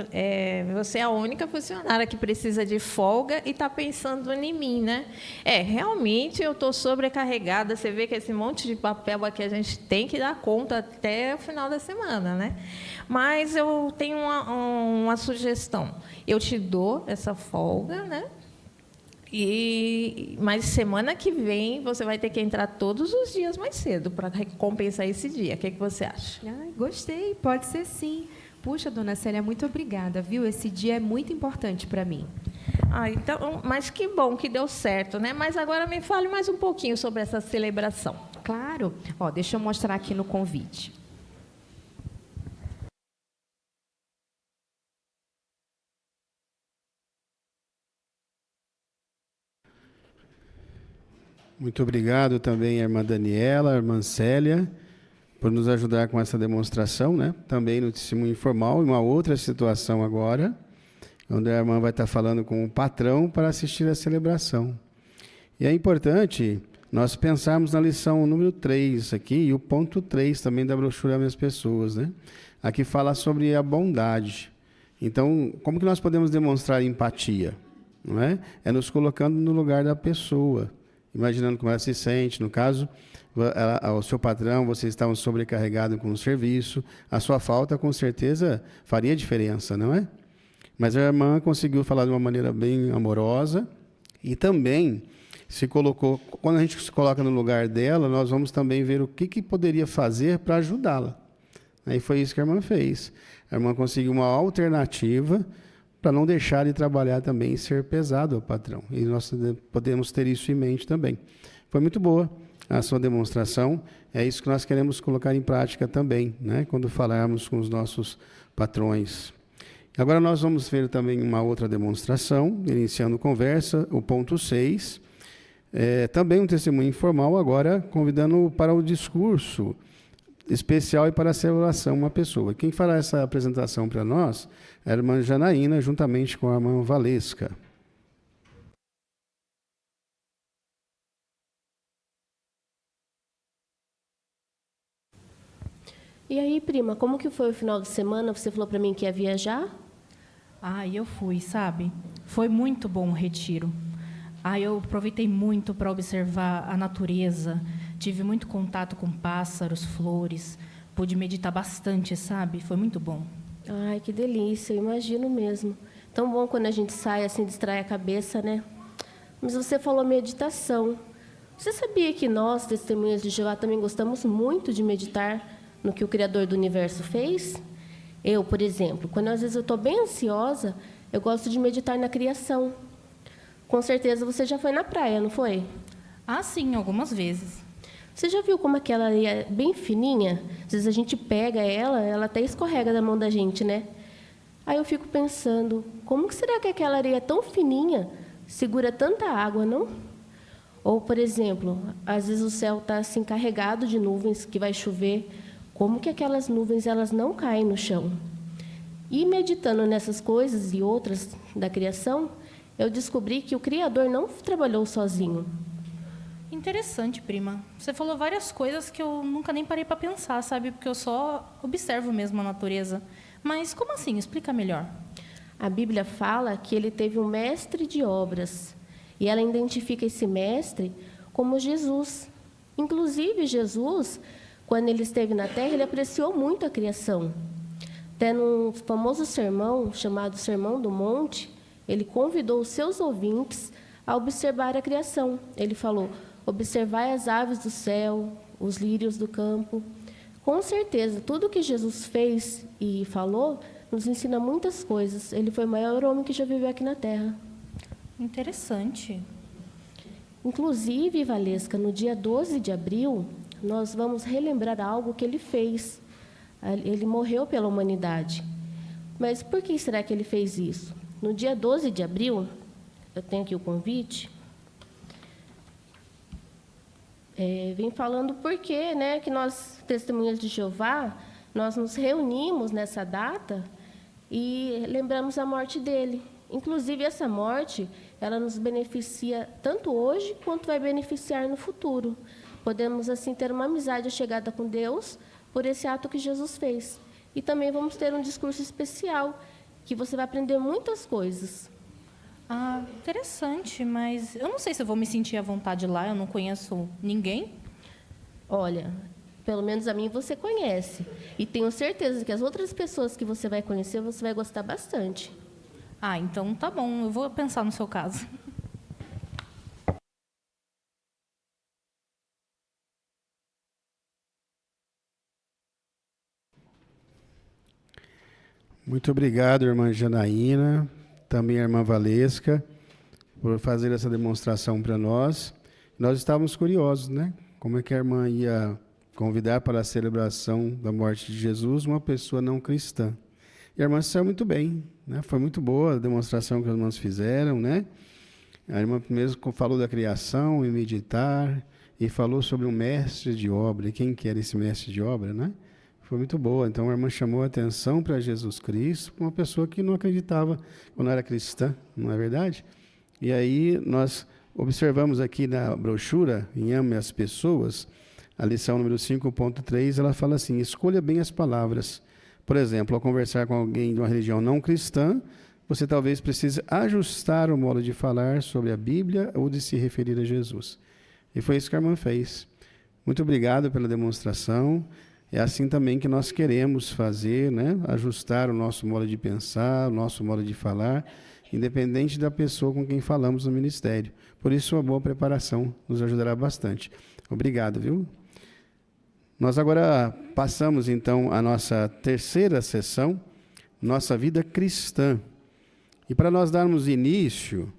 Você é a única funcionária que precisa de folga e está pensando em mim, né? Realmente eu estou sobrecarregada. Você vê que esse monte de papel aqui a gente tem que dar conta até o final da semana, né? Mas eu tenho uma sugestão. Eu te dou essa folga, né? Mas semana que vem você vai ter que entrar todos os dias mais cedo para compensar esse dia. O que você acha? Gostei, pode ser sim. Puxa, dona Célia, muito obrigada, viu? Esse dia é muito importante para mim. Então, mas que bom que deu certo, né? Mas agora me fale mais um pouquinho sobre essa celebração. Claro. Deixa eu mostrar aqui no convite. Muito obrigado também à irmã Daniela, à irmã Célia, por nos ajudar com essa demonstração, né? Também no testemunho informal, e uma outra situação agora, onde a irmã vai estar falando com o patrão para assistir à celebração. E é importante nós pensarmos na lição número 3 aqui, e o ponto 3 também da brochura Ame as Pessoas, né? Aqui fala sobre a bondade. Então, como que nós podemos demonstrar empatia? Não é? É nos colocando no lugar da pessoa, imaginando como ela se sente. No caso, o seu patrão, vocês estavam sobrecarregados com o serviço, a sua falta com certeza faria diferença, não é? Mas a irmã conseguiu falar de uma maneira bem amorosa e também se colocou, quando a gente se coloca no lugar dela, nós vamos também ver o que poderia fazer para ajudá-la. Aí foi isso que a irmã fez. A irmã conseguiu uma alternativa para não deixar de trabalhar também e ser pesado ao patrão. E nós podemos ter isso em mente também. Foi muito boa a sua demonstração. É isso que nós queremos colocar em prática também, né? Quando falarmos com os nossos patrões. Agora nós vamos ver também uma outra demonstração, iniciando conversa, o ponto 6. Também um testemunho informal, agora convidando para o discurso especial e para a celebração uma pessoa. Quem fará essa apresentação para nós é a irmã Janaína, juntamente com a irmã Valesca. E aí, prima, como que foi o final de semana? Você falou para mim que ia viajar? Eu fui, sabe? Foi muito bom o retiro. Eu aproveitei muito para observar a natureza, tive muito contato com pássaros, flores, pude meditar bastante, sabe? Foi muito bom. Ai, que delícia, eu imagino mesmo. Tão bom quando a gente sai assim, distrai a cabeça, né? Mas você falou meditação. Você sabia que nós, testemunhas de Jeová, também gostamos muito de meditar no que o Criador do Universo fez? Eu, por exemplo, quando às vezes eu estou bem ansiosa, eu gosto de meditar na criação. Com certeza você já foi na praia, não foi? Sim, algumas vezes. Você já viu como aquela areia é bem fininha? Às vezes a gente pega ela até escorrega da mão da gente, né? Aí eu fico pensando, como que será que aquela areia tão fininha segura tanta água, não? Ou, por exemplo, às vezes o céu está assim carregado de nuvens que vai chover. Como que aquelas nuvens elas não caem no chão? E meditando nessas coisas e outras da criação, eu descobri que o Criador não trabalhou sozinho. Interessante, prima. Você falou várias coisas que eu nunca nem parei para pensar, sabe? Porque eu só observo mesmo a natureza. Mas como assim? Explica melhor. A Bíblia fala que ele teve um mestre de obras. E ela identifica esse mestre como Jesus. Inclusive, Jesus, quando ele esteve na terra, ele apreciou muito a criação. Até num famoso sermão, chamado Sermão do Monte, ele convidou os seus ouvintes a observar a criação. Ele falou, observai as aves do céu, os lírios do campo. Com certeza, tudo que Jesus fez e falou nos ensina muitas coisas. Ele foi o maior homem que já viveu aqui na Terra. Interessante. Inclusive, Valesca, no dia 12 de abril, nós vamos relembrar algo que ele fez. Ele morreu pela humanidade. Mas por que será que ele fez isso? No dia 12 de abril, eu tenho aqui o convite, vem falando por quê, né, que nós, testemunhas de Jeová, nós nos reunimos nessa data e lembramos a morte dele. Inclusive, essa morte, ela nos beneficia tanto hoje quanto vai beneficiar no futuro. Podemos, assim, ter uma amizade chegada com Deus por esse ato que Jesus fez. E também vamos ter um discurso especial, que você vai aprender muitas coisas. Interessante, mas eu não sei se eu vou me sentir à vontade lá, eu não conheço ninguém. Olha, pelo menos a mim você conhece. E tenho certeza que as outras pessoas que você vai conhecer, você vai gostar bastante. Então tá bom, eu vou pensar no seu caso. Muito obrigado, irmã Janaína, também a irmã Valesca, por fazer essa demonstração para nós. Nós estávamos curiosos, né? Como é que a irmã ia convidar para a celebração da morte de Jesus uma pessoa não cristã? E a irmã saiu muito bem, né? Foi muito boa a demonstração que as irmãs fizeram, né? A irmã mesmo falou da criação e meditar, e falou sobre um mestre de obra. E quem que era esse mestre de obra, né? Foi muito boa. Então, a irmã chamou a atenção para Jesus Cristo, uma pessoa que não acreditava quando era cristã, não é verdade? E aí, nós observamos aqui na brochura, em Ame as Pessoas, a lição número 5.3, ela fala assim: escolha bem as palavras. Por exemplo, ao conversar com alguém de uma religião não cristã, você talvez precise ajustar o modo de falar sobre a Bíblia ou de se referir a Jesus. E foi isso que a irmã fez. Muito obrigado pela demonstração. É assim também que nós queremos fazer, né? Ajustar o nosso modo de pensar, o nosso modo de falar, independente da pessoa com quem falamos no ministério. Por isso, uma boa preparação nos ajudará bastante. Obrigado, viu? Nós agora passamos, então, à nossa terceira sessão, Nossa Vida Cristã. E para nós darmos início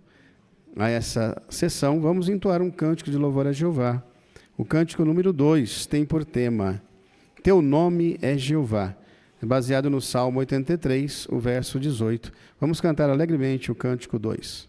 a essa sessão, vamos entoar um cântico de louvor a Jeová. O cântico número 2 tem por tema Teu nome é Jeová, baseado no Salmo 83, o verso 18. Vamos cantar alegremente o cântico 2.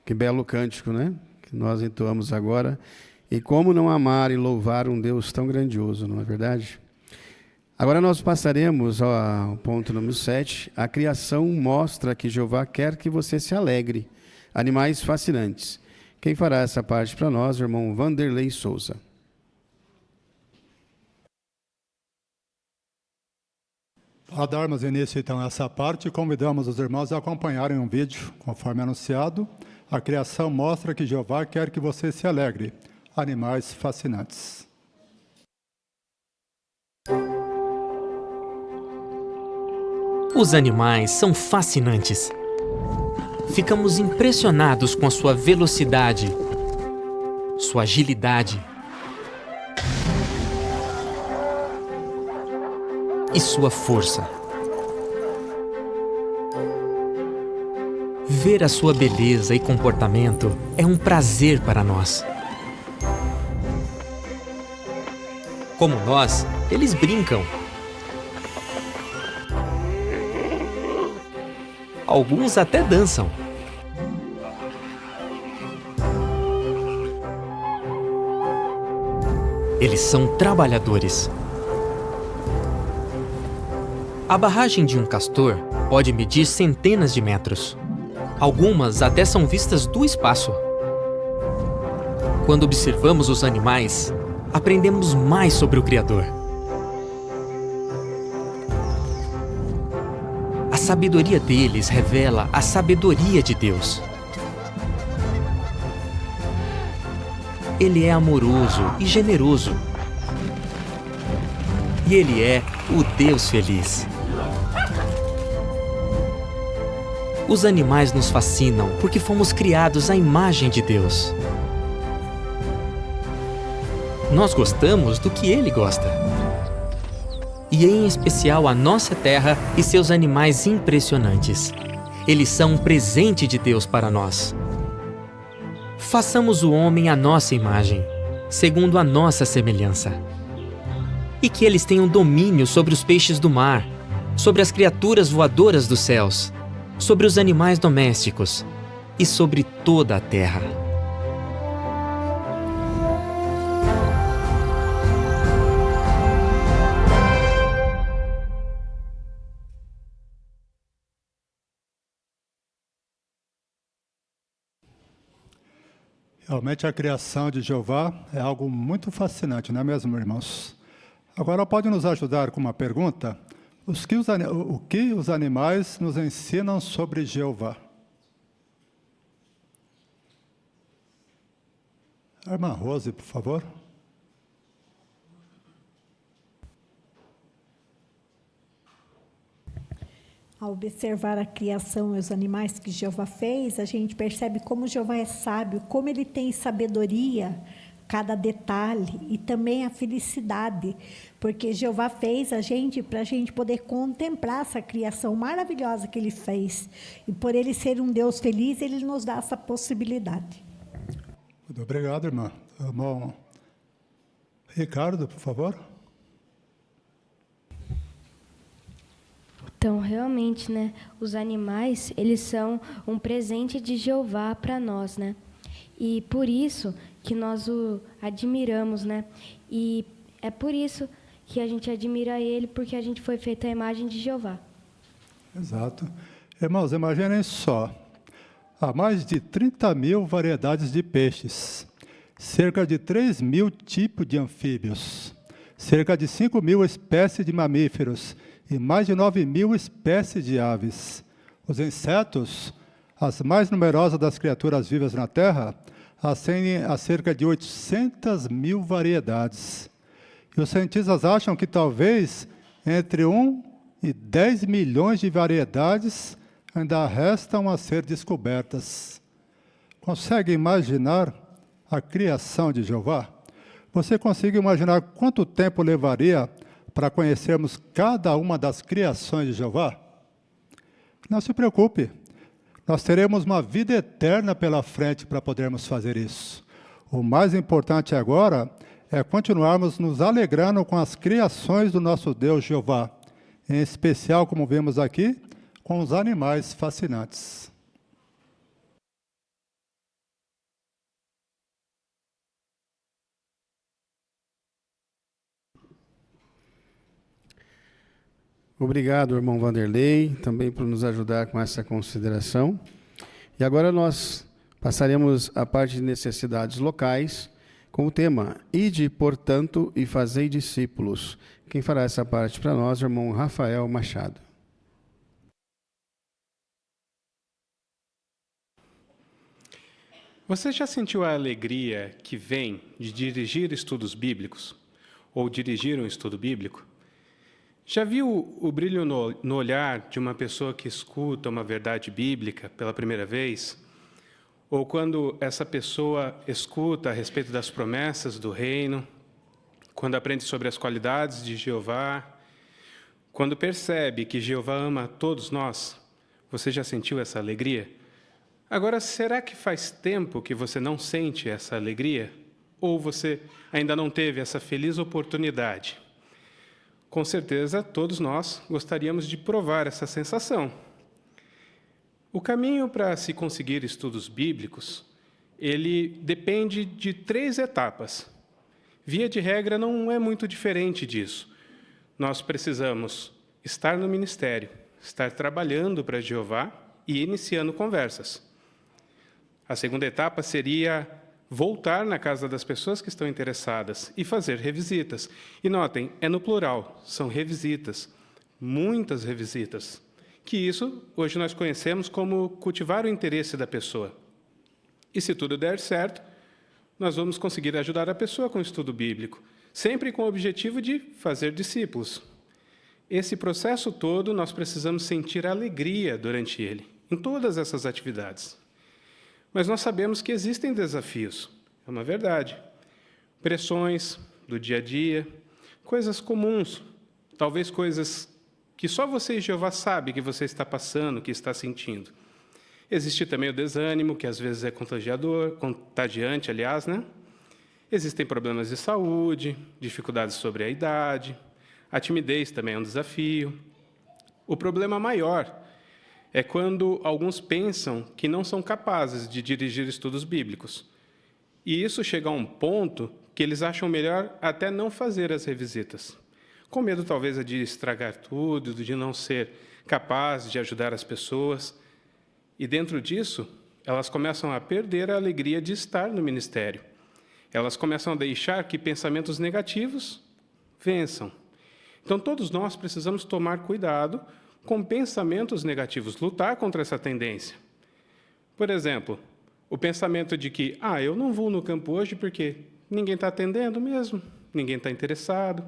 Que belo cântico, né? Que nós entoamos agora. E como não amar e louvar um Deus tão grandioso, não é verdade? Agora nós passaremos ao ponto número 7. A criação mostra que Jeová quer que você se alegre. Animais fascinantes. Quem fará essa parte para nós, o irmão Vanderlei Souza. Para darmos início, então, a essa parte, convidamos os irmãos a acompanharem um vídeo, conforme anunciado. A criação mostra que Jeová quer que você se alegre. Animais fascinantes. Os animais são fascinantes. Ficamos impressionados com a sua velocidade, sua agilidade e sua força. Ver a sua beleza e comportamento é um prazer para nós. Como nós, eles brincam. Alguns até dançam. Eles são trabalhadores. A barragem de um castor pode medir centenas de metros. Algumas até são vistas do espaço. Quando observamos os animais, aprendemos mais sobre o Criador. A sabedoria deles revela a sabedoria de Deus. Ele é amoroso e generoso. E Ele é o Deus feliz. Os animais nos fascinam porque fomos criados à imagem de Deus. Nós gostamos do que Ele gosta. E em especial a nossa terra e seus animais impressionantes. Eles são um presente de Deus para nós. façamos o homem à nossa imagem, segundo a nossa semelhança. E que eles tenham domínio sobre os peixes do mar, sobre as criaturas voadoras dos céus, sobre os animais domésticos e sobre toda a terra. Realmente a criação de Jeová é algo muito fascinante, não é mesmo, irmãos? Agora, pode nos ajudar com uma pergunta? O que os animais nos ensinam sobre Jeová? A irmã Rose, por favor. Ao observar a criação e os animais que Jeová fez, a gente percebe como Jeová é sábio, como ele tem sabedoria, cada detalhe, e também a felicidade, porque Jeová fez a gente para a gente poder contemplar essa criação maravilhosa que ele fez. E por ele ser um Deus feliz, ele nos dá essa possibilidade. Muito obrigado, irmã. Irmão Ricardo, por favor. Então, realmente, né, os animais, eles são um presente de Jeová para nós, né? E por isso que nós o admiramos, né? E é por isso que a gente admira ele, porque a gente foi feita à imagem de Jeová. Exato. Irmãos, imaginem só. Há mais de 30.000 variedades de peixes, cerca de 3.000 tipos de anfíbios, cerca de 5.000 espécies de mamíferos, e mais de 9.000 espécies de aves. Os insetos, as mais numerosas das criaturas vivas na Terra, ascendem a cerca de 800.000 variedades. E os cientistas acham que talvez entre 1 e 10 milhões de variedades ainda restam a ser descobertas. Consegue imaginar a criação de Jeová? Você consegue imaginar quanto tempo levaria para conhecermos cada uma das criações de Jeová? Não se preocupe, nós teremos uma vida eterna pela frente para podermos fazer isso. O mais importante agora é continuarmos nos alegrando com as criações do nosso Deus Jeová, em especial, como vemos aqui, com os animais fascinantes. Obrigado, irmão Vanderlei, também por nos ajudar com essa consideração. E agora nós passaremos à parte de necessidades locais, com o tema Ide, portanto, e fazei discípulos. Quem fará essa parte para nós, o irmão Rafael Machado. Você já sentiu a alegria que vem de dirigir estudos bíblicos? Ou dirigir um estudo bíblico? Já viu o brilho no olhar de uma pessoa que escuta uma verdade bíblica pela primeira vez? Ou quando essa pessoa escuta a respeito das promessas do reino, quando aprende sobre as qualidades de Jeová, quando percebe que Jeová ama todos nós? Você já sentiu essa alegria? Agora, será que faz tempo que você não sente essa alegria? Ou você ainda não teve essa feliz oportunidade? Com certeza, todos nós gostaríamos de provar essa sensação. O caminho para se conseguir estudos bíblicos, ele depende de 3 etapas. Via de regra, não é muito diferente disso. Nós precisamos estar no ministério, estar trabalhando para Jeová e iniciando conversas. A segunda etapa seria voltar na casa das pessoas que estão interessadas e fazer revisitas. E notem, é no plural, são revisitas, muitas revisitas, que isso hoje nós conhecemos como cultivar o interesse da pessoa. E se tudo der certo, nós vamos conseguir ajudar a pessoa com o estudo bíblico, sempre com o objetivo de fazer discípulos. Esse processo todo, nós precisamos sentir alegria durante ele, em todas essas atividades. Mas nós sabemos que existem desafios, é uma verdade. Pressões do dia a dia, coisas comuns, talvez coisas que só você e Jeová sabe que você está passando, que está sentindo. Existe também o desânimo, que às vezes é contagiante, aliás, né? Existem problemas de saúde, dificuldades sobre a idade, a timidez também é um desafio. O problema maior é quando alguns pensam que não são capazes de dirigir estudos bíblicos. E isso chega a um ponto que eles acham melhor até não fazer as revisitas, com medo talvez de estragar tudo, de não ser capaz de ajudar as pessoas. E dentro disso, elas começam a perder a alegria de estar no ministério. Elas começam a deixar que pensamentos negativos vençam. Então, todos nós precisamos tomar cuidado com pensamentos negativos, lutar contra essa tendência. Por exemplo, o pensamento de que, eu não vou no campo hoje porque ninguém está atendendo mesmo, ninguém está interessado.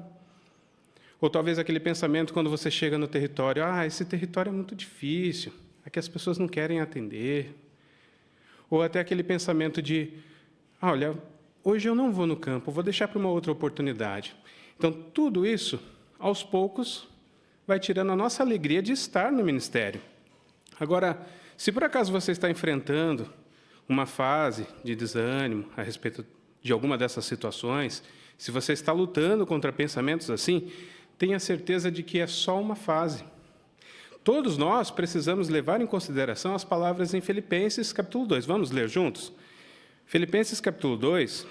Ou talvez aquele pensamento quando você chega no território, esse território é muito difícil, aqui as pessoas não querem atender. Ou até aquele pensamento de, olha, hoje eu não vou no campo, vou deixar para uma outra oportunidade. Então, tudo isso, aos poucos, vai tirando a nossa alegria de estar no ministério. Agora, se por acaso você está enfrentando uma fase de desânimo a respeito de alguma dessas situações, se você está lutando contra pensamentos assim, tenha certeza de que é só uma fase. Todos nós precisamos levar em consideração as palavras em Filipenses, capítulo 2. Vamos ler juntos? Filipenses, capítulo 2,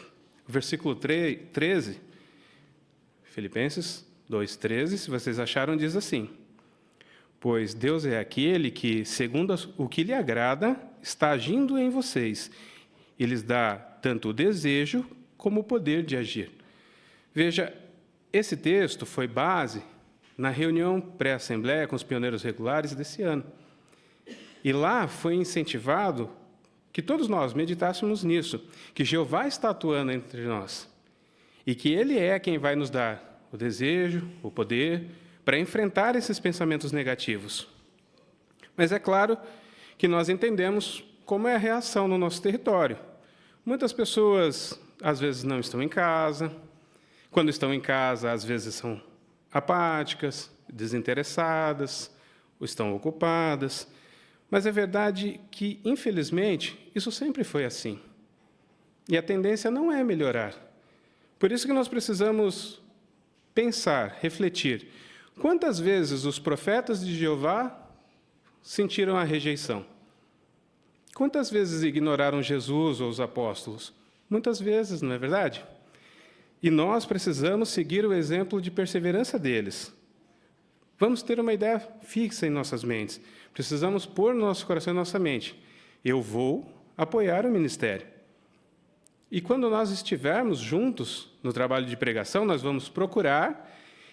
versículo 13. Filipenses 2:13, se vocês acharam, diz assim: pois Deus é aquele que, segundo o que lhe agrada, está agindo em vocês e lhes dá tanto o desejo como o poder de agir. Veja, esse texto foi base na reunião pré-assembleia com os pioneiros regulares desse ano. E lá foi incentivado que todos nós meditássemos nisso, que Jeová está atuando entre nós e que Ele é quem vai nos dar o desejo, o poder, para enfrentar esses pensamentos negativos. Mas é claro que nós entendemos como é a reação no nosso território. Muitas pessoas, às vezes, não estão em casa. Quando estão em casa, às vezes, são apáticas, desinteressadas, ou estão ocupadas. Mas é verdade que, infelizmente, isso sempre foi assim. E a tendência não é melhorar. Por isso que nós precisamos pensar, refletir. Quantas vezes os profetas de Jeová sentiram a rejeição? Quantas vezes ignoraram Jesus ou os apóstolos? Muitas vezes, não é verdade? E nós precisamos seguir o exemplo de perseverança deles. Vamos ter uma ideia fixa em nossas mentes. Precisamos pôr no nosso coração e nossa mente. Eu vou apoiar o ministério. E quando nós estivermos juntos no trabalho de pregação, nós vamos procurar,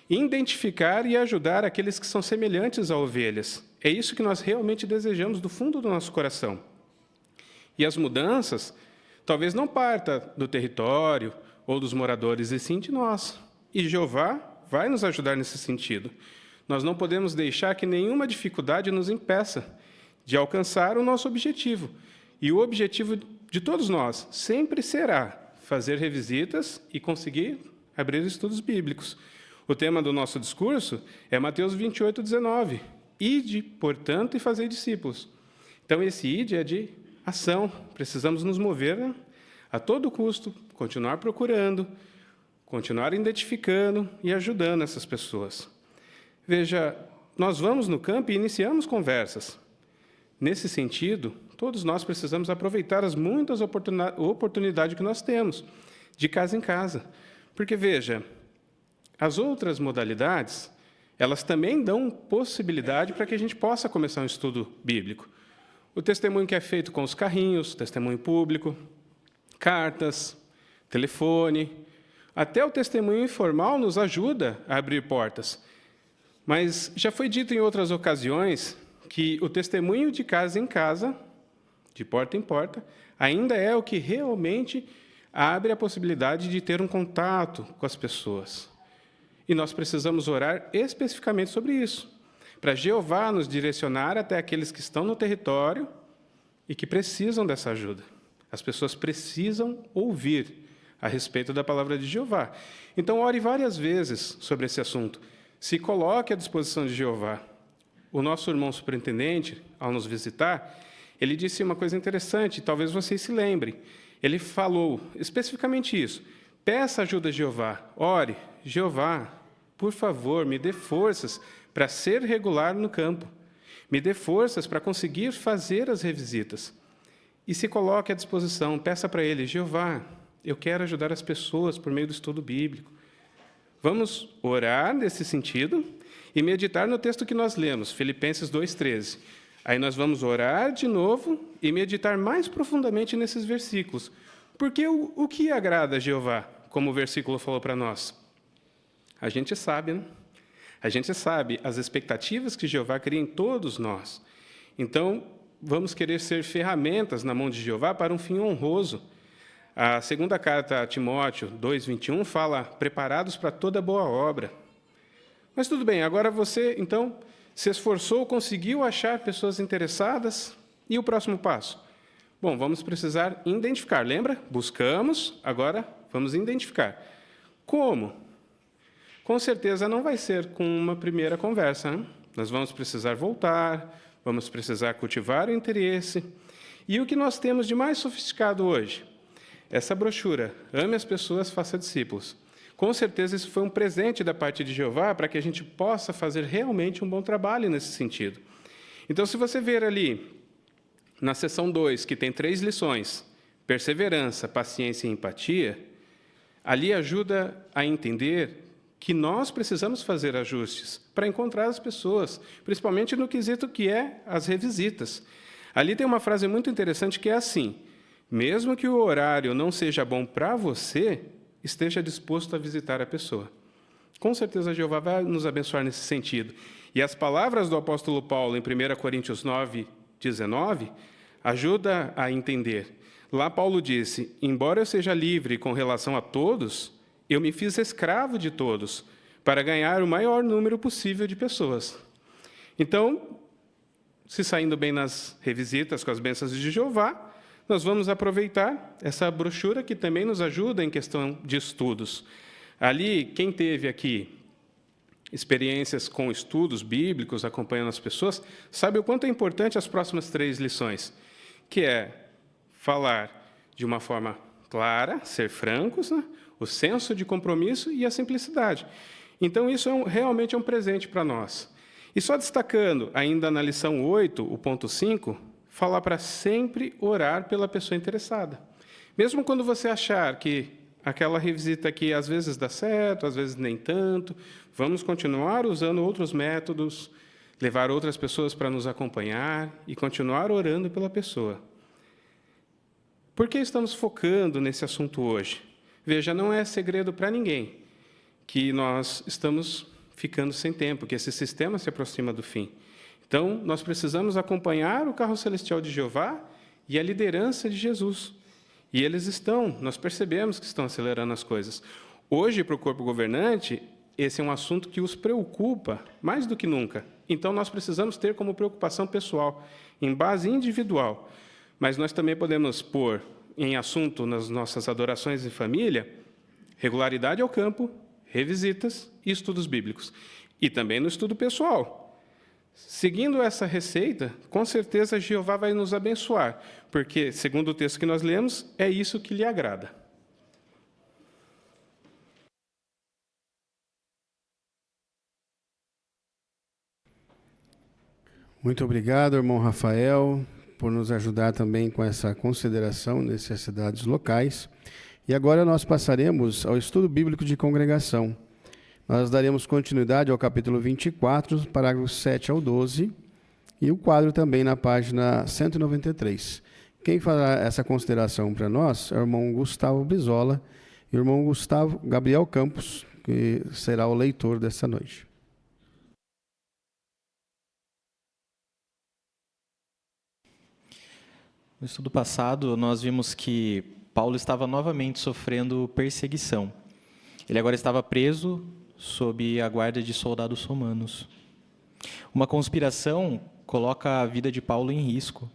identificar e ajudar aqueles que são semelhantes a ovelhas. É isso que nós realmente desejamos do fundo do nosso coração. E as mudanças talvez não partam do território ou dos moradores, e sim de nós. E Jeová vai nos ajudar nesse sentido. Nós não podemos deixar que nenhuma dificuldade nos impeça de alcançar o nosso objetivo. E o objetivo de todos nós sempre será fazer revisitas e conseguir abrir estudos bíblicos. O tema do nosso discurso é Mateus 28:19. Ide, portanto, e fazei discípulos. Então, esse ide é de ação. Precisamos nos mover a todo custo, continuar procurando, continuar identificando e ajudando essas pessoas. Veja, nós vamos no campo e iniciamos conversas. Nesse sentido, todos nós precisamos aproveitar as muitas oportunidades que nós temos, de casa em casa. Porque, veja, as outras modalidades, elas também dão possibilidade para que a gente possa começar um estudo bíblico. O testemunho que é feito com os carrinhos, testemunho público, cartas, telefone, até o testemunho informal nos ajuda a abrir portas. Mas já foi dito em outras ocasiões que o testemunho de casa em casa, de porta em porta, ainda é o que realmente abre a possibilidade de ter um contato com as pessoas. E nós precisamos orar especificamente sobre isso, para Jeová nos direcionar até aqueles que estão no território e que precisam dessa ajuda. As pessoas precisam ouvir a respeito da palavra de Jeová. Então, ore várias vezes sobre esse assunto. Se coloque à disposição de Jeová. O nosso irmão superintendente, ao nos visitar, ele disse uma coisa interessante, talvez vocês se lembrem. Ele falou especificamente isso. Peça ajuda a Jeová, ore, Jeová, por favor, me dê forças para ser regular no campo. Me dê forças para conseguir fazer as revisitas. E se coloque à disposição, peça para ele, Jeová, eu quero ajudar as pessoas por meio do estudo bíblico. Vamos orar nesse sentido e meditar no texto que nós lemos, Filipenses 2,13. Aí nós vamos orar de novo e meditar mais profundamente nesses versículos. Porque o que agrada a Jeová, como o versículo falou para nós? A gente sabe, né? A gente sabe as expectativas que Jeová cria em todos nós. Então, vamos querer ser ferramentas na mão de Jeová para um fim honroso. A segunda carta a Timóteo 2,21 fala, preparados para toda boa obra. Mas tudo bem, agora você, então, se esforçou, conseguiu achar pessoas interessadas, e o próximo passo? Bom, vamos precisar identificar, lembra? Buscamos, agora vamos identificar. Como? Com certeza não vai ser com uma primeira conversa, né? Nós vamos precisar voltar, vamos precisar cultivar o interesse. E o que nós temos de mais sofisticado hoje? Essa brochura, Ame as Pessoas, Faça Discípulos. Com certeza isso foi um presente da parte de Jeová para que a gente possa fazer realmente um bom trabalho nesse sentido. Então, se você ver ali, na seção 2, que tem 3 lições, perseverança, paciência e empatia, ali ajuda a entender que nós precisamos fazer ajustes para encontrar as pessoas, principalmente no quesito que é as revisitas. Ali tem uma frase muito interessante que é assim, mesmo que o horário não seja bom para você, esteja disposto a visitar a pessoa. Com certeza, Jeová vai nos abençoar nesse sentido. E as palavras do apóstolo Paulo, em 1 Coríntios 9:19, ajuda a entender. Lá Paulo disse, embora eu seja livre com relação a todos, eu me fiz escravo de todos, para ganhar o maior número possível de pessoas. Então, se saindo bem nas revisitas com as bênçãos de Jeová, nós vamos aproveitar essa brochura que também nos ajuda em questão de estudos. Ali, quem teve aqui experiências com estudos bíblicos, acompanhando as pessoas, sabe o quanto é importante as próximas 3 lições, que é falar de uma forma clara, ser francos, né? O senso de compromisso e a simplicidade. Então, isso realmente é um presente para nós. E só destacando, ainda na lição 8, o ponto 5, falar para sempre orar pela pessoa interessada. Mesmo quando você achar que aquela revisita aqui às vezes dá certo, às vezes nem tanto, vamos continuar usando outros métodos, levar outras pessoas para nos acompanhar e continuar orando pela pessoa. Por que estamos focando nesse assunto hoje? Veja, não é segredo para ninguém que nós estamos ficando sem tempo, que esse sistema se aproxima do fim. Então, nós precisamos acompanhar o carro celestial de Jeová e a liderança de Jesus. E nós percebemos que estão acelerando as coisas. Hoje, para o corpo governante, esse é um assunto que os preocupa mais do que nunca. Então, nós precisamos ter como preocupação pessoal, em base individual. Mas nós também podemos pôr em assunto nas nossas adorações em família, regularidade ao campo, revisitas e estudos bíblicos. E também no estudo pessoal. Seguindo essa receita, com certeza Jeová vai nos abençoar, porque, segundo o texto que nós lemos, é isso que lhe agrada. Muito obrigado, irmão Rafael, por nos ajudar também com essa consideração, necessidades locais. E agora nós passaremos ao estudo bíblico de congregação. Nós daremos continuidade ao capítulo 24, parágrafos 7 ao 12, e o quadro também na página 193. Quem fará essa consideração para nós é o irmão Gustavo Brizola e o irmão Gustavo Gabriel Campos, que será o leitor dessa noite. No estudo passado, nós vimos que Paulo estava novamente sofrendo perseguição. Ele agora estava preso sob a guarda de soldados romanos. Uma conspiração coloca a vida de Paulo em risco.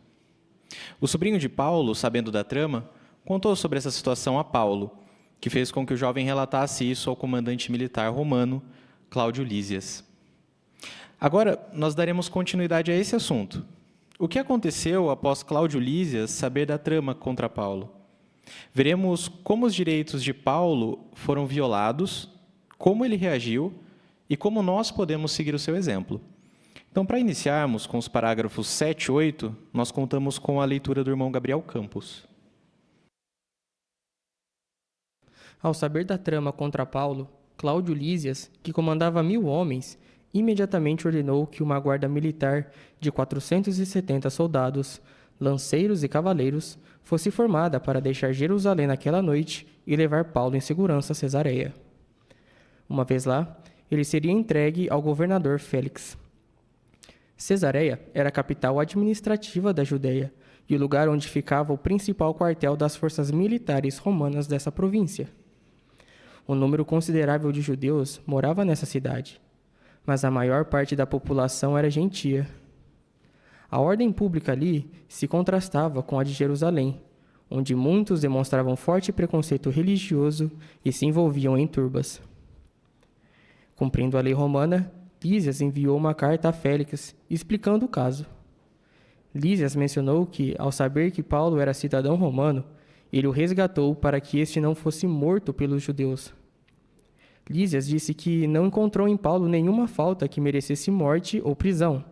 O sobrinho de Paulo, sabendo da trama, contou sobre essa situação a Paulo, que fez com que o jovem relatasse isso ao comandante militar romano, Cláudio Lísias. Agora, nós daremos continuidade a esse assunto. O que aconteceu após Cláudio Lísias saber da trama contra Paulo? Veremos como os direitos de Paulo foram violados, como ele reagiu e como nós podemos seguir o seu exemplo. Então, para iniciarmos com os parágrafos 7 e 8, nós contamos com a leitura do irmão Gabriel Campos. Ao saber da trama contra Paulo, Cláudio Lísias, que comandava 1000 homens, imediatamente ordenou que uma guarda militar de 470 soldados, lanceiros e cavaleiros, fosse formada para deixar Jerusalém naquela noite e levar Paulo em segurança a Cesareia. Uma vez lá, ele seria entregue ao governador Félix. Cesareia era a capital administrativa da Judeia e o lugar onde ficava o principal quartel das forças militares romanas dessa província. Um número considerável de judeus morava nessa cidade, mas a maior parte da população era gentia. A ordem pública ali se contrastava com a de Jerusalém, onde muitos demonstravam forte preconceito religioso e se envolviam em turbas. Cumprindo a lei romana, Lísias enviou uma carta a Félix explicando o caso. Lísias mencionou que, ao saber que Paulo era cidadão romano, ele o resgatou para que este não fosse morto pelos judeus. Lísias disse que não encontrou em Paulo nenhuma falta que merecesse morte ou prisão,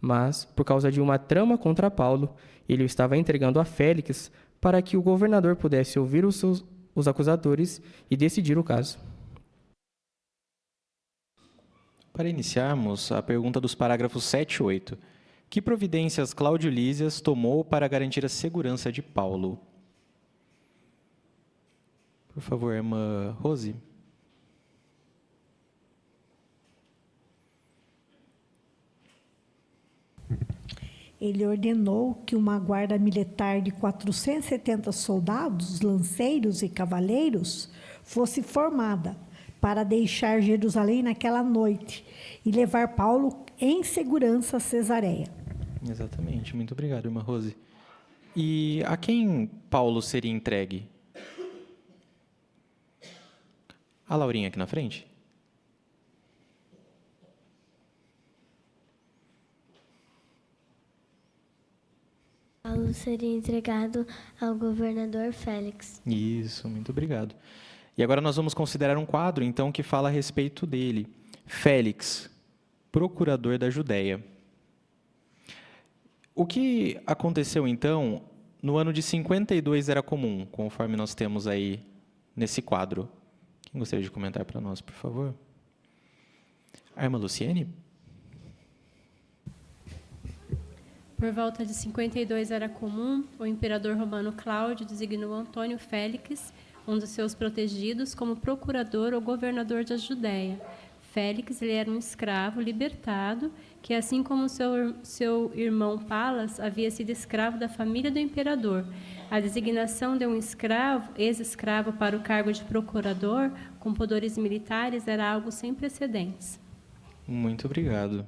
mas, por causa de uma trama contra Paulo, ele o estava entregando a Félix para que o governador pudesse ouvir os acusadores e decidir o caso. Para iniciarmos, a pergunta dos parágrafos 7 e 8. Que providências Cláudio Lísias tomou para garantir a segurança de Paulo? Por favor, irmã Rose. Ele ordenou que uma guarda militar de 470 soldados, lanceiros e cavaleiros fosse formada para deixar Jerusalém naquela noite e levar Paulo em segurança a Cesareia. Exatamente. Muito obrigado, irmã Rose. E a quem Paulo seria entregue? A Laurinha aqui na frente. Paulo seria entregado ao governador Félix. Isso, muito obrigado. E agora nós vamos considerar um quadro, então, que fala a respeito dele. Félix, procurador da Judéia. O que aconteceu, então, no ano de 52 era comum, conforme nós temos aí nesse quadro. Quem gostaria de comentar para nós, por favor? A irmã Luciene? Por volta de 52 era comum, o imperador romano Cláudio designou Antônio Félix, um dos seus protegidos, como procurador ou governador da Judéia. Félix ele era um escravo libertado, que, assim como seu irmão Palas, havia sido escravo da família do imperador. A designação de um escravo, ex-escravo, para o cargo de procurador, com poderes militares, era algo sem precedentes. Muito obrigado.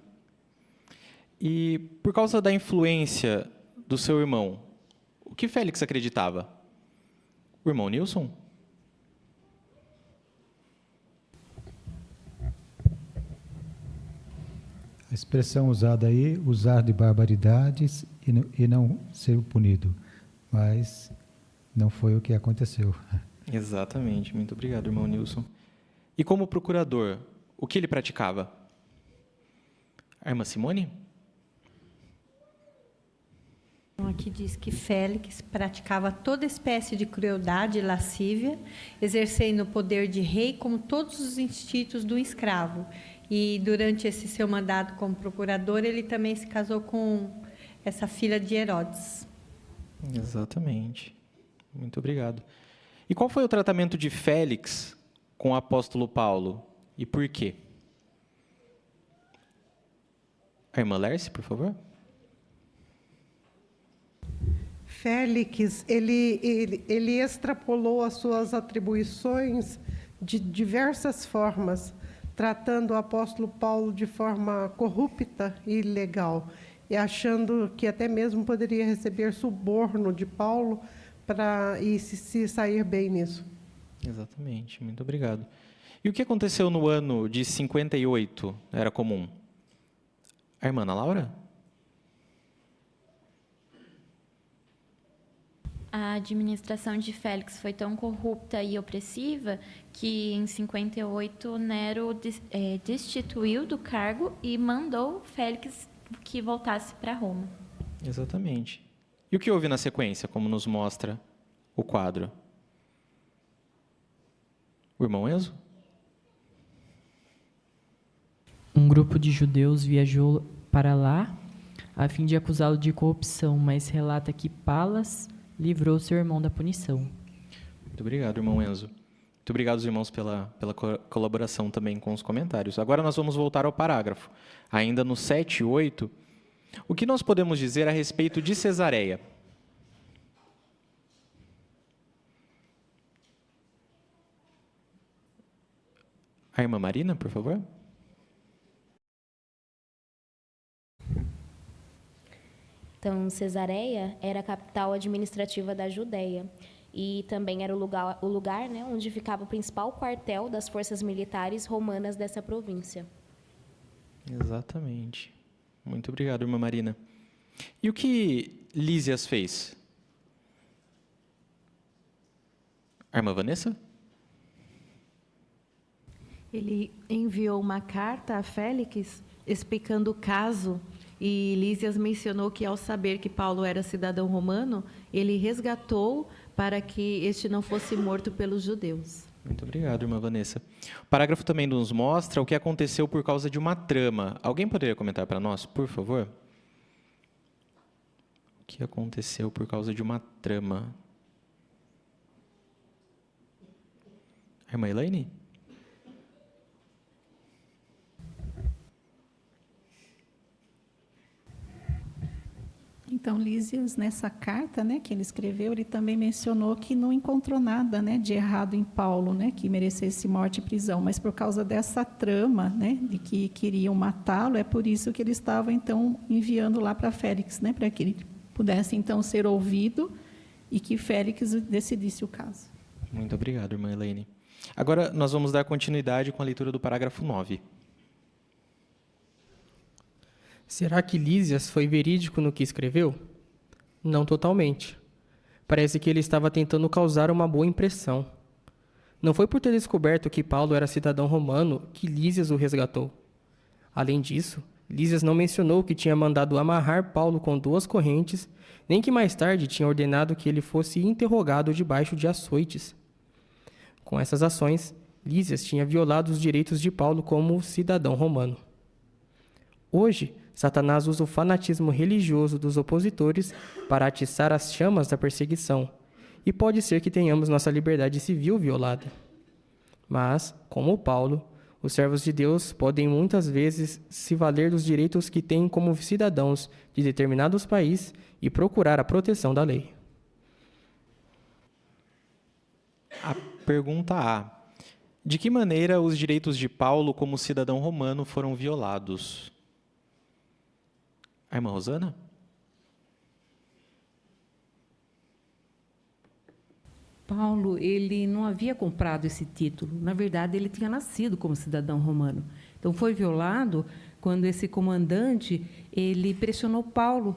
E, por causa da influência do seu irmão, o que Félix acreditava? O irmão Nilson? A expressão usada aí, usar de barbaridades e não ser punido. Mas não foi o que aconteceu. Exatamente. Muito obrigado, irmão Nilson. E como procurador, o que ele praticava? A irmã Simone? Aqui diz que Félix praticava toda espécie de crueldade e lascívia, exercendo o poder de rei como todos os instintos do escravo. E durante esse seu mandato como procurador, ele também se casou com essa filha de Herodes. Exatamente. Muito obrigado. E qual foi o tratamento de Félix com o apóstolo Paulo? E por quê? A irmã Lerce, por favor. Félix, ele extrapolou as suas atribuições de diversas formas, tratando o apóstolo Paulo de forma corrupta e ilegal, e achando que até mesmo poderia receber suborno de Paulo e se sair bem nisso. Exatamente, muito obrigado. E o que aconteceu no ano de 58? Era comum? A irmã Ana Laura? a administração de Félix foi tão corrupta e opressiva que, em 58, Nero destituiu do cargo e mandou Félix que voltasse para Roma. Exatamente. E o que houve na sequência, como nos mostra o quadro? O irmão Enzo? Um grupo de judeus viajou para lá a fim de acusá-lo de corrupção, mas relata que Palas livrou seu irmão da punição. Muito obrigado, irmão Enzo. Muito obrigado aos irmãos pela colaboração também com os comentários. Agora nós vamos voltar ao parágrafo. Ainda no 7 e 8, o que nós podemos dizer a respeito de Cesareia? A irmã Marina, por favor. Então, Cesareia era a capital administrativa da Judéia e também era o lugar, né, onde ficava o principal quartel das forças militares romanas dessa província. Exatamente. Muito obrigado, irmã Marina. E o que Lísias fez? A irmã Vanessa? Ele enviou uma carta a Félix explicando o caso. E Lísias mencionou que, ao saber que Paulo era cidadão romano, ele resgatou para que este não fosse morto pelos judeus. Muito obrigado, irmã Vanessa. O parágrafo também nos mostra o que aconteceu por causa de uma trama. Alguém poderia comentar para nós, por favor? O que aconteceu por causa de uma trama? A irmã Elaine? Então, Lísias, nessa carta, né, que ele escreveu, ele também mencionou que não encontrou nada, né, de errado em Paulo, né, que merecesse morte e prisão, mas por causa dessa trama, né, de que queriam matá-lo, é por isso que ele estava, então, enviando lá para Félix, né, para que ele pudesse, então, ser ouvido e que Félix decidisse o caso. Muito obrigado, irmã Elaine. Agora, nós vamos dar continuidade com a leitura do parágrafo 9. Será que Lísias foi verídico no que escreveu? Não totalmente. Parece que ele estava tentando causar uma boa impressão. Não foi por ter descoberto que Paulo era cidadão romano que Lísias o resgatou. Além disso, Lísias não mencionou que tinha mandado amarrar Paulo com 2 correntes, nem que mais tarde tinha ordenado que ele fosse interrogado debaixo de açoites. Com essas ações, Lísias tinha violado os direitos de Paulo como cidadão romano. Hoje, Satanás usa o fanatismo religioso dos opositores para atiçar as chamas da perseguição, e pode ser que tenhamos nossa liberdade civil violada. Mas, como Paulo, os servos de Deus podem muitas vezes se valer dos direitos que têm como cidadãos de determinados países e procurar a proteção da lei. A pergunta A. De que maneira os direitos de Paulo como cidadão romano foram violados? A irmã Rosana? Paulo, ele não havia comprado esse título. Na verdade, ele tinha nascido como cidadão romano. Então, foi violado quando esse comandante ele pressionou Paulo.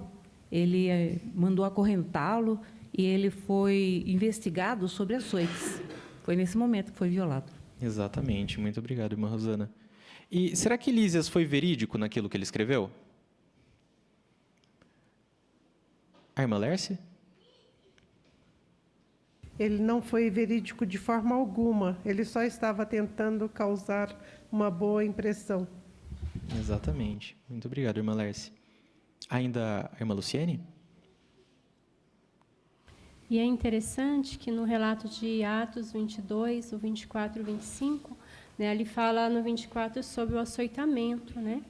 Ele mandou acorrentá-lo e ele foi investigado sobre açoites. Foi nesse momento que foi violado. Exatamente. Muito obrigado, irmã Rosana. E será que Lísias foi verídico naquilo que ele escreveu? A irmã Lércia? Ele não foi verídico de forma alguma. Ele só estava tentando causar uma boa impressão. Exatamente. Muito obrigado, irmã Lércia. Ainda a irmã Luciene? E é interessante que no relato de Atos 22, o 24 e 25, né, ele fala no 24 sobre o açoitamento, né?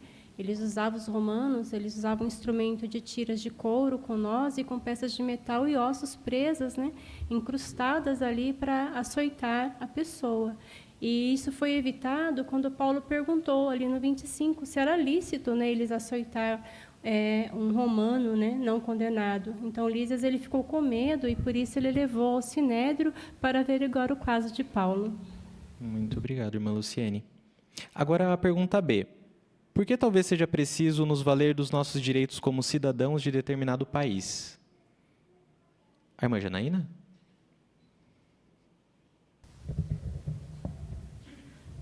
Os romanos, eles usavam um instrumento de tiras de couro com nós e com peças de metal e ossos presas, né, incrustadas ali para açoitar a pessoa. E isso foi evitado quando Paulo perguntou ali no 25 se era lícito, né, eles açoitar um romano, né, não condenado. Então, Lísias ele ficou com medo e por isso ele levou ao Sinédrio para averiguar o caso de Paulo. Muito obrigado, irmã Luciene. Agora a pergunta B. Por que talvez seja preciso nos valer dos nossos direitos como cidadãos de determinado país? A irmã Janaína?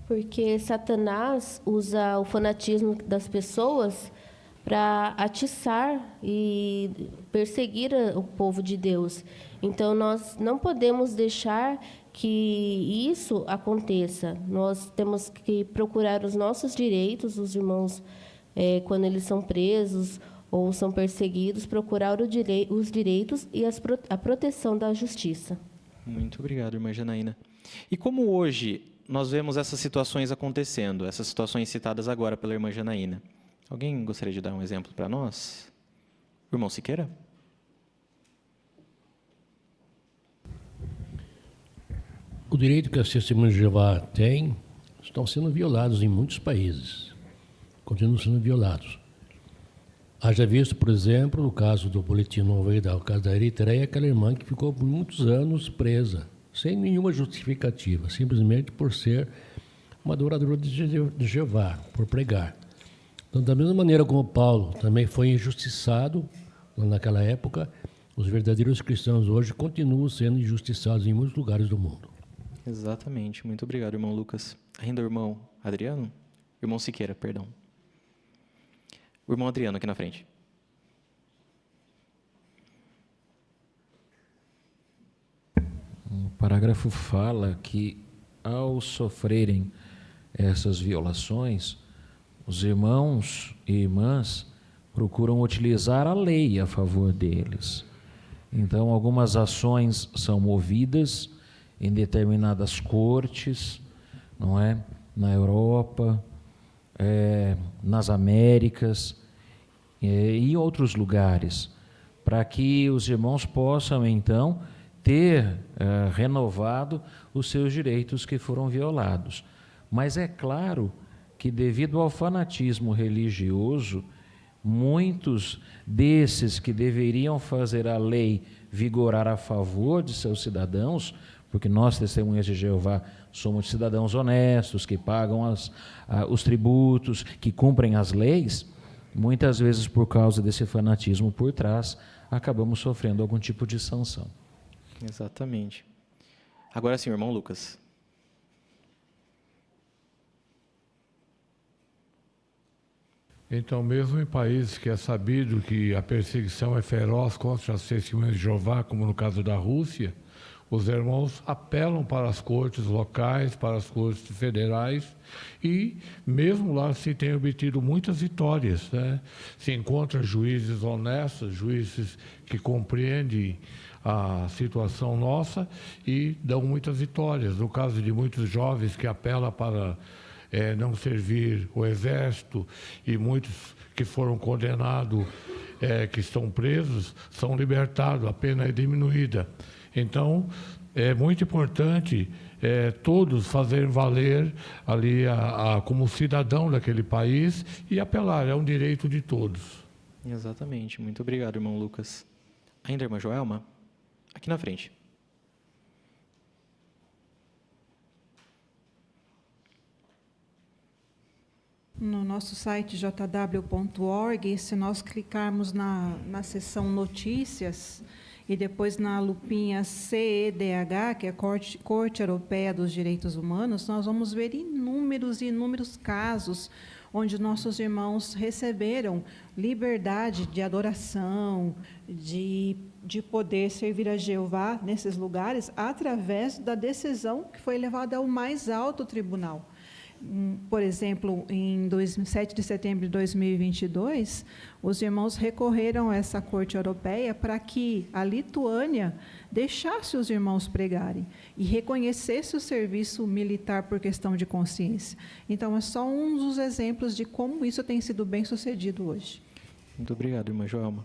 Porque Satanás usa o fanatismo das pessoas para atiçar e perseguir o povo de Deus. Então, nós não podemos deixar que isso aconteça. Nós temos que procurar os nossos direitos, os irmãos, quando eles são presos ou são perseguidos, procurar os direitos e a proteção da justiça. Muito obrigado, irmã Janaína. E como hoje nós vemos essas situações acontecendo, essas situações citadas agora pela irmã Janaína? Alguém gostaria de dar um exemplo para nós? O irmão Siqueira? O direito que as testemunhas de Jeová têm estão sendo violados em muitos países. Continuam sendo violados. Haja visto, por exemplo, no caso do Boletim Novo aí, o caso da Eritreia, aquela irmã que ficou por muitos anos presa, sem nenhuma justificativa, simplesmente por ser uma adoradora de Jeová, por pregar. Então, da mesma maneira como Paulo também foi injustiçado naquela época, os verdadeiros cristãos hoje continuam sendo injustiçados em muitos lugares do mundo. Exatamente. Muito obrigado, irmão Lucas. Ainda o irmão Adriano? Irmão Siqueira, perdão. O irmão Adriano aqui na frente. O parágrafo fala que, ao sofrerem essas violações, os irmãos e irmãs procuram utilizar a lei a favor deles. Então, algumas ações são movidas em determinadas cortes, não é? Na Europa, nas Américas e outros lugares, para que os irmãos possam, então, ter renovado os seus direitos que foram violados. Mas é claro que, devido ao fanatismo religioso, muitos desses que deveriam fazer a lei vigorar a favor de seus cidadãos, porque nós, testemunhas de Jeová, somos cidadãos honestos, que pagam os tributos, que cumprem as leis, muitas vezes, por causa desse fanatismo por trás, acabamos sofrendo algum tipo de sanção. Exatamente. Agora sim, irmão Lucas. Então, mesmo em países que é sabido que a perseguição é feroz contra as testemunhas de Jeová, como no caso da Rússia, os irmãos apelam para as cortes locais, para as cortes federais, e mesmo lá se tem obtido muitas vitórias, né? Se encontra juízes honestos, juízes que compreendem a situação nossa e dão muitas vitórias. No caso de muitos jovens que apelam para não servir o exército, e muitos que foram condenados, que estão presos, são libertados, a pena é diminuída. Então, é muito importante todos fazerem valer ali como cidadão daquele país e apelar, é um direito de todos. Exatamente. Muito obrigado, irmão Lucas. Ainda, irmã Joelma? Aqui na frente. No nosso site jw.org, se nós clicarmos na seção Notícias e depois na lupinha CEDH, que é a Corte Europeia dos Direitos Humanos, nós vamos ver inúmeros e inúmeros casos onde nossos irmãos receberam liberdade de adoração, de poder servir a Jeová nesses lugares, através da decisão que foi levada ao mais alto tribunal. Por exemplo, em 7 de setembro de 2022, os irmãos recorreram a essa Corte Europeia para que a Lituânia deixasse os irmãos pregarem e reconhecesse o serviço militar por questão de consciência. Então, é só um dos exemplos de como isso tem sido bem sucedido hoje. Muito obrigado, irmã Joelma.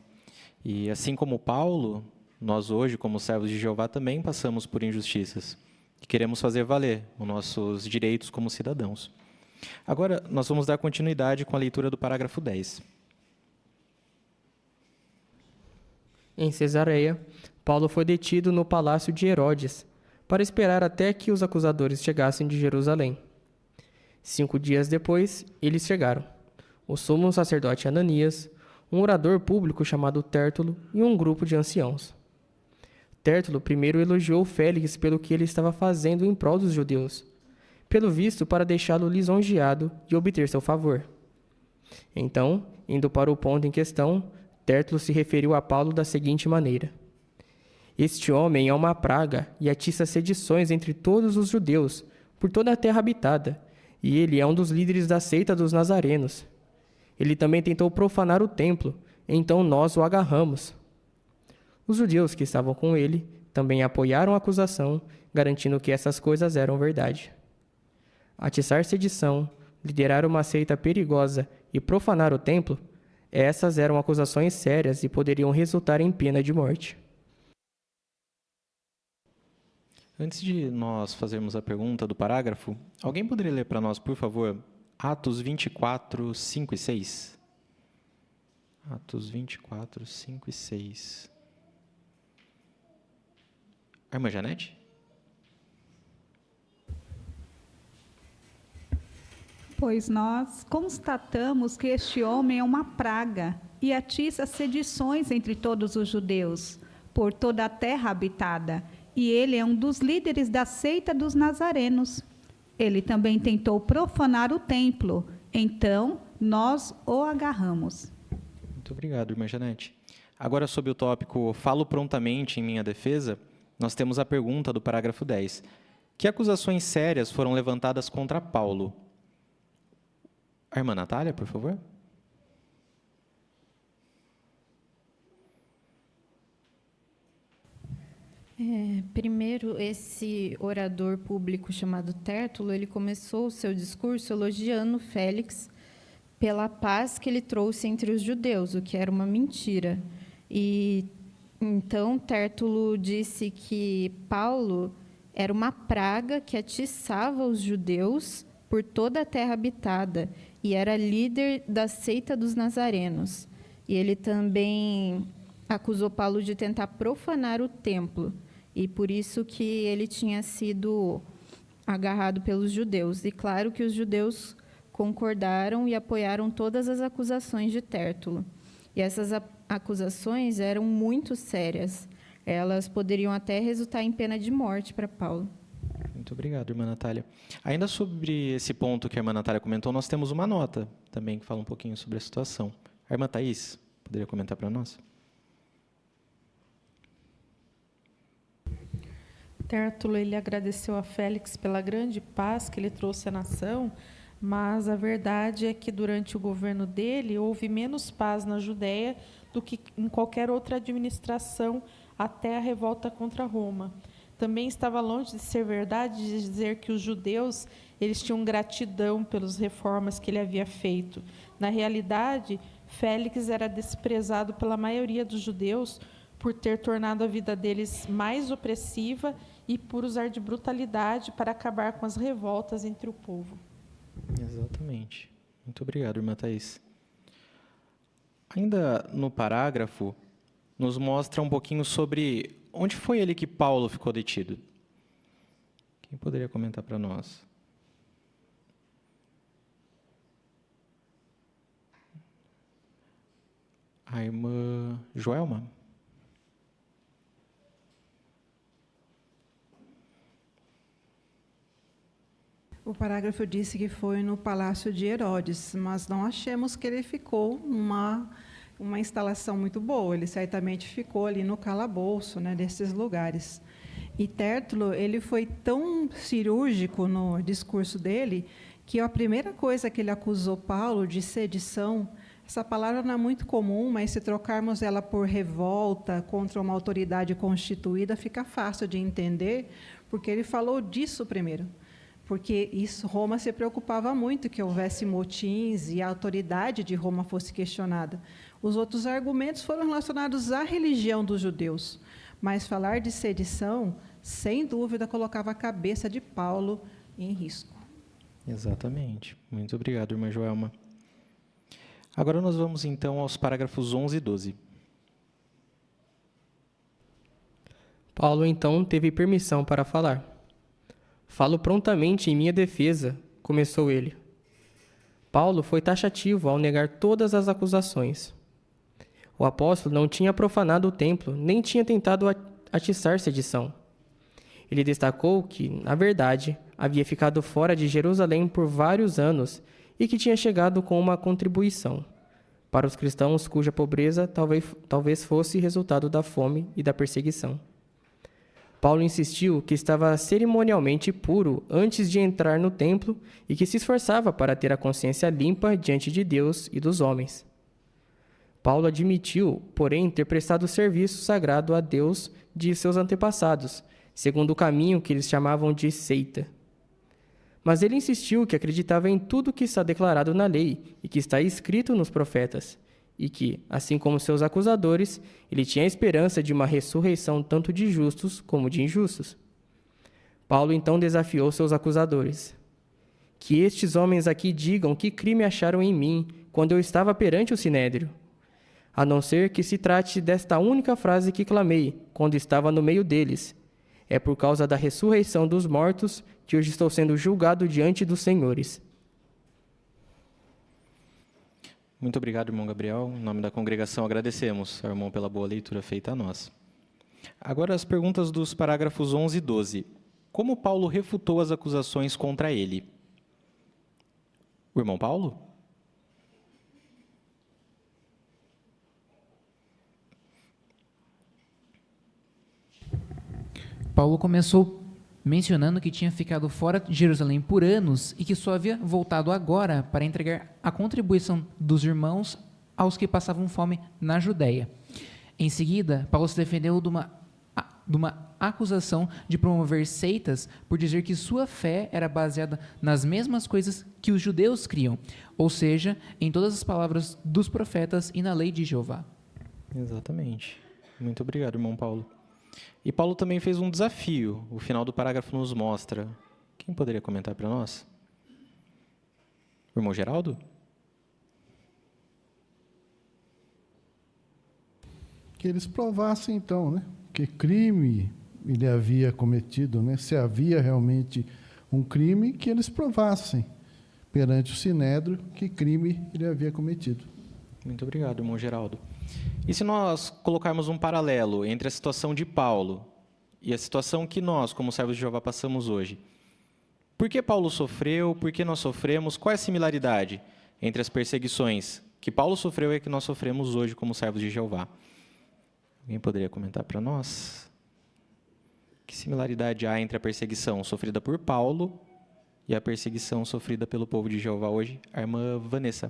E assim como Paulo, nós hoje, como servos de Jeová, também passamos por injustiças. E queremos fazer valer os nossos direitos como cidadãos. Agora, nós vamos dar continuidade com a leitura do parágrafo 10. Em Cesareia, Paulo foi detido no palácio de Herodes, para esperar até que os acusadores chegassem de Jerusalém. 5 dias depois, eles chegaram: o sumo sacerdote Ananias, um orador público chamado Tértulo e um grupo de anciãos. Tértulo primeiro elogiou Félix pelo que ele estava fazendo em prol dos judeus, pelo visto para deixá-lo lisonjeado e obter seu favor. Então, indo para o ponto em questão, Tértulo se referiu a Paulo da seguinte maneira: Este homem é uma praga e atiça sedições entre todos os judeus, por toda a terra habitada, e ele é um dos líderes da seita dos nazarenos. Ele também tentou profanar o templo, então nós o agarramos. Os judeus que estavam com ele também apoiaram a acusação, garantindo que essas coisas eram verdade. Atiçar sedição, liderar uma seita perigosa e profanar o templo, essas eram acusações sérias e poderiam resultar em pena de morte. Antes de nós fazermos a pergunta do parágrafo, alguém poderia ler para nós, por favor, Atos 24, 5 e 6? Atos 24, 5 e 6. A irmã Janete? Pois nós constatamos que este homem é uma praga e atiça sedições entre todos os judeus, por toda a terra habitada, e ele é um dos líderes da seita dos nazarenos. Ele também tentou profanar o templo, então nós o agarramos. Muito obrigado, irmã Janete. Agora, sobre o tópico Falo prontamente em minha defesa, nós temos a pergunta do parágrafo 10. Que acusações sérias foram levantadas contra Paulo? A irmã Natália, por favor. Primeiro, esse orador público chamado Tértulo, ele começou o seu discurso elogiando Félix pela paz que ele trouxe entre os judeus, o que era uma mentira. E então Tértulo disse que Paulo era uma praga que atiçava os judeus por toda a terra habitada e era líder da seita dos nazarenos. E ele também acusou Paulo de tentar profanar o templo, e por isso que ele tinha sido agarrado pelos judeus. E claro que os judeus concordaram e apoiaram todas as acusações de Tértulo. E essas acusações eram muito sérias. Elas poderiam até resultar em pena de morte para Paulo. Muito obrigado, irmã Natália. Ainda sobre esse ponto que a irmã Natália comentou, nós temos uma nota também que fala um pouquinho sobre a situação. A irmã Thaís, poderia comentar para nós? Tértulo, ele agradeceu a Félix pela grande paz que ele trouxe à nação, mas a verdade é que durante o governo dele houve menos paz na Judéia do que em qualquer outra administração até a revolta contra Roma. Também estava longe de ser verdade de dizer que os judeus eles tinham gratidão pelas reformas que ele havia feito. Na realidade, Félix era desprezado pela maioria dos judeus por ter tornado a vida deles mais opressiva e por usar de brutalidade para acabar com as revoltas entre o povo. Exatamente. Muito obrigado, irmã Thaís. Ainda no parágrafo, nos mostra um pouquinho sobre onde foi ele que Paulo ficou detido. Quem poderia comentar para nós? A irmã Joelma. O parágrafo disse que foi no Palácio de Herodes, mas não achamos que ele ficou numa instalação muito boa. Ele certamente ficou ali no calabouço, né, desses lugares. E Tértulo, ele foi tão cirúrgico no discurso dele que a primeira coisa que ele acusou Paulo de sedição, essa palavra não é muito comum, mas se trocarmos ela por revolta contra uma autoridade constituída, fica fácil de entender, porque ele falou disso primeiro. Porque isso, Roma se preocupava muito que houvesse motins e a autoridade de Roma fosse questionada. Os outros argumentos foram relacionados à religião dos judeus, mas falar de sedição, sem dúvida, colocava a cabeça de Paulo em risco. Exatamente. Muito obrigado, irmã Joelma. Agora nós vamos, então, aos parágrafos 11 e 12. Paulo, então, teve permissão para falar. Falo prontamente em minha defesa, começou ele. Paulo foi taxativo ao negar todas as acusações. O apóstolo não tinha profanado o templo, nem tinha tentado atiçar sedição. Ele destacou que, na verdade, havia ficado fora de Jerusalém por vários anos e que tinha chegado com uma contribuição para os cristãos cuja pobreza talvez fosse resultado da fome e da perseguição. Paulo insistiu que estava cerimonialmente puro antes de entrar no templo e que se esforçava para ter a consciência limpa diante de Deus e dos homens. Paulo admitiu, porém, ter prestado serviço sagrado a Deus de seus antepassados, segundo o caminho que eles chamavam de seita. Mas ele insistiu que acreditava em tudo que está declarado na lei e que está escrito nos profetas, e que, assim como seus acusadores, ele tinha a esperança de uma ressurreição tanto de justos como de injustos. Paulo então desafiou seus acusadores. Que estes homens aqui digam que crime acharam em mim quando eu estava perante o Sinédrio, a não ser que se trate desta única frase que clamei quando estava no meio deles. É por causa da ressurreição dos mortos que hoje estou sendo julgado diante dos senhores. Muito obrigado, irmão Gabriel. Em nome da congregação, agradecemos ao irmão pela boa leitura feita a nós. Agora as perguntas dos parágrafos 11 e 12. Como Paulo refutou as acusações contra ele? O irmão Paulo? Paulo começou mencionando que tinha ficado fora de Jerusalém por anos e que só havia voltado agora para entregar a contribuição dos irmãos aos que passavam fome na Judéia. Em seguida, Paulo se defendeu de uma acusação de promover seitas por dizer que sua fé era baseada nas mesmas coisas que os judeus criam, ou seja, em todas as palavras dos profetas e na lei de Jeová. Exatamente. Muito obrigado, irmão Paulo. E Paulo também fez um desafio, o final do parágrafo nos mostra. Quem poderia comentar para nós? O irmão Geraldo? Que eles provassem, então, né? Que crime ele havia cometido, né? Se havia realmente um crime, que eles provassem perante o Sinédrio que crime ele havia cometido. Muito obrigado, irmão Geraldo. E se nós colocarmos um paralelo entre a situação de Paulo e a situação que nós, como servos de Jeová, passamos hoje? Por que Paulo sofreu? Por que nós sofremos? Qual é a similaridade entre as perseguições que Paulo sofreu e que nós sofremos hoje como servos de Jeová? Alguém poderia comentar para nós? Que similaridade há entre a perseguição sofrida por Paulo e a perseguição sofrida pelo povo de Jeová hoje? A irmã Vanessa.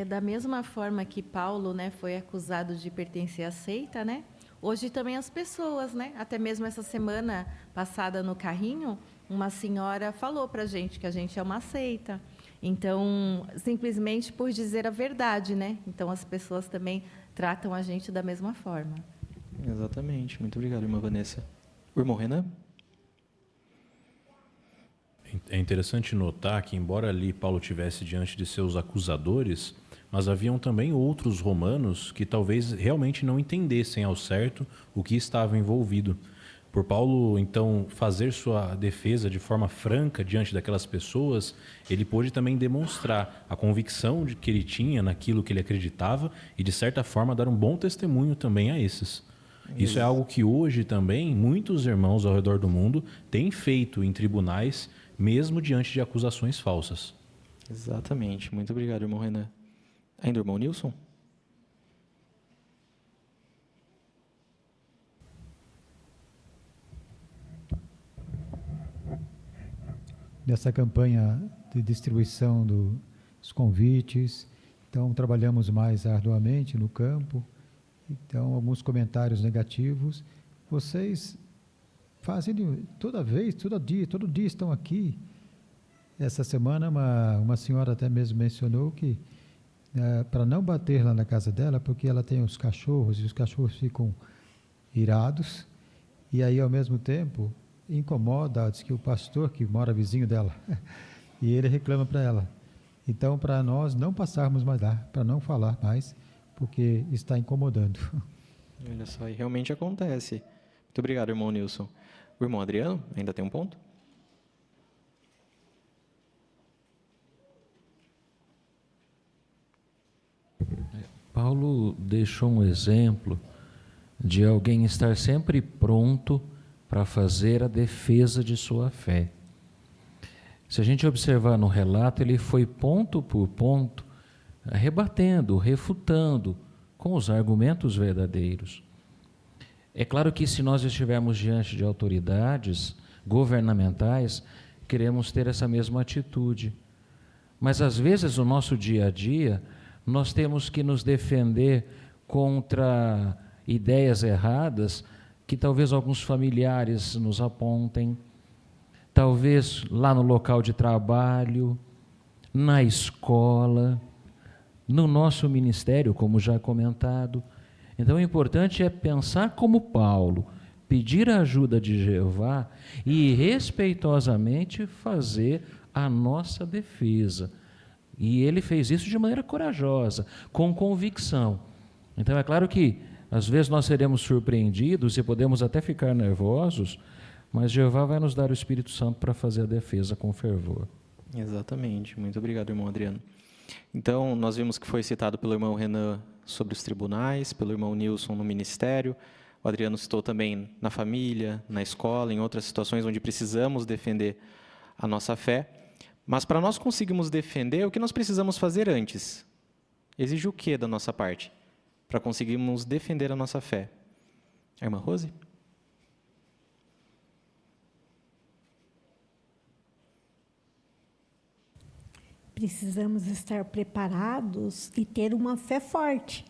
Da mesma forma que Paulo, né, foi acusado de pertencer à seita, né? Hoje também as pessoas, né? Até mesmo essa semana passada no carrinho, uma senhora falou para a gente que a gente é uma seita. Então, simplesmente por dizer a verdade, né? Então, as pessoas também tratam a gente da mesma forma. Exatamente. Muito obrigado, irmã Vanessa. O irmão Renan? É interessante notar que, embora ali Paulo tivesse diante de seus acusadores, mas haviam também outros romanos que talvez realmente não entendessem ao certo o que estava envolvido. Por Paulo, então, fazer sua defesa de forma franca diante daquelas pessoas, ele pôde também demonstrar a convicção de que ele tinha naquilo que ele acreditava e, de certa forma, dar um bom testemunho também a esses. Isso é algo que hoje também muitos irmãos ao redor do mundo têm feito em tribunais, mesmo diante de acusações falsas. Exatamente. Muito obrigado, irmão Renan. Ainda o irmão Nilson? Nessa campanha de distribuição dos convites, então trabalhamos mais arduamente no campo. Então, alguns comentários negativos. Vocês fazem todo dia estão aqui. Essa semana, uma senhora até mesmo mencionou que para não bater lá na casa dela, porque ela tem os cachorros, e os cachorros ficam irados, e aí, ao mesmo tempo, incomoda, diz que o pastor que mora vizinho dela, e ele reclama para ela. Então, para nós não passarmos mais lá, para não falar mais, porque está incomodando. Olha só, e realmente acontece. Muito obrigado, irmão Nilson. O irmão Adriano, ainda tem um ponto? Paulo deixou um exemplo de alguém estar sempre pronto para fazer a defesa de sua fé. Se a gente observar no relato, ele foi ponto por ponto rebatendo, refutando com os argumentos verdadeiros. É claro que se nós estivermos diante de autoridades governamentais, queremos ter essa mesma atitude. Mas às vezes no nosso dia a dia, nós temos que nos defender contra ideias erradas que talvez alguns familiares nos apontem, talvez lá no local de trabalho, na escola, no nosso ministério, como já comentado. Então, o importante é pensar como Paulo, pedir a ajuda de Jeová e respeitosamente fazer a nossa defesa. E ele fez isso de maneira corajosa, com convicção. Então, é claro que às vezes nós seremos surpreendidos e podemos até ficar nervosos, mas Jeová vai nos dar o Espírito Santo para fazer a defesa com fervor. Exatamente. Muito obrigado, irmão Adriano. Então, nós vimos que foi citado pelo irmão Renan sobre os tribunais, pelo irmão Nilson no ministério. O Adriano citou também na família, na escola, em outras situações onde precisamos defender a nossa fé. Mas para nós conseguirmos defender, o que nós precisamos fazer antes? Exige o que da nossa parte? Para conseguirmos defender a nossa fé. A irmã Rose? Precisamos estar preparados e ter uma fé forte,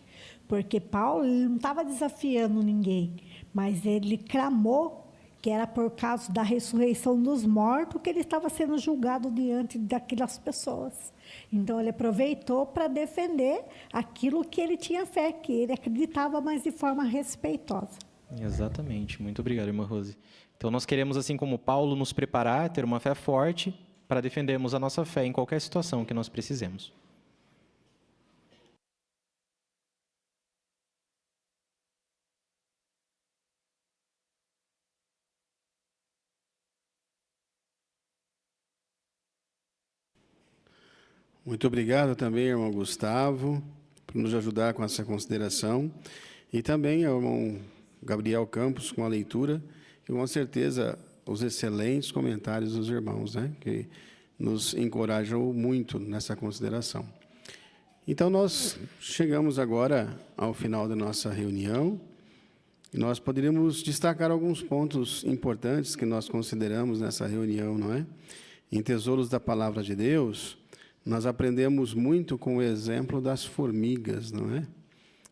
porque Paulo ele não estava desafiando ninguém, mas ele clamou que era por causa da ressurreição dos mortos que ele estava sendo julgado diante daquelas pessoas. Então, ele aproveitou para defender aquilo que ele tinha fé, que ele acreditava, mas de forma respeitosa. Exatamente. Muito obrigado, irmã Rose. Então, nós queremos, assim como Paulo, nos preparar, ter uma fé forte para defendermos a nossa fé em qualquer situação que nós precisemos. Muito obrigado também, irmão Gustavo, por nos ajudar com essa consideração. E também ao irmão Gabriel Campos com a leitura e, com certeza, os excelentes comentários dos irmãos, né, que nos encorajam muito nessa consideração. Então, nós chegamos agora ao final da nossa reunião e nós poderíamos destacar alguns pontos importantes que nós consideramos nessa reunião, não é? Em Tesouros da Palavra de Deus, nós aprendemos muito com o exemplo das formigas, não é?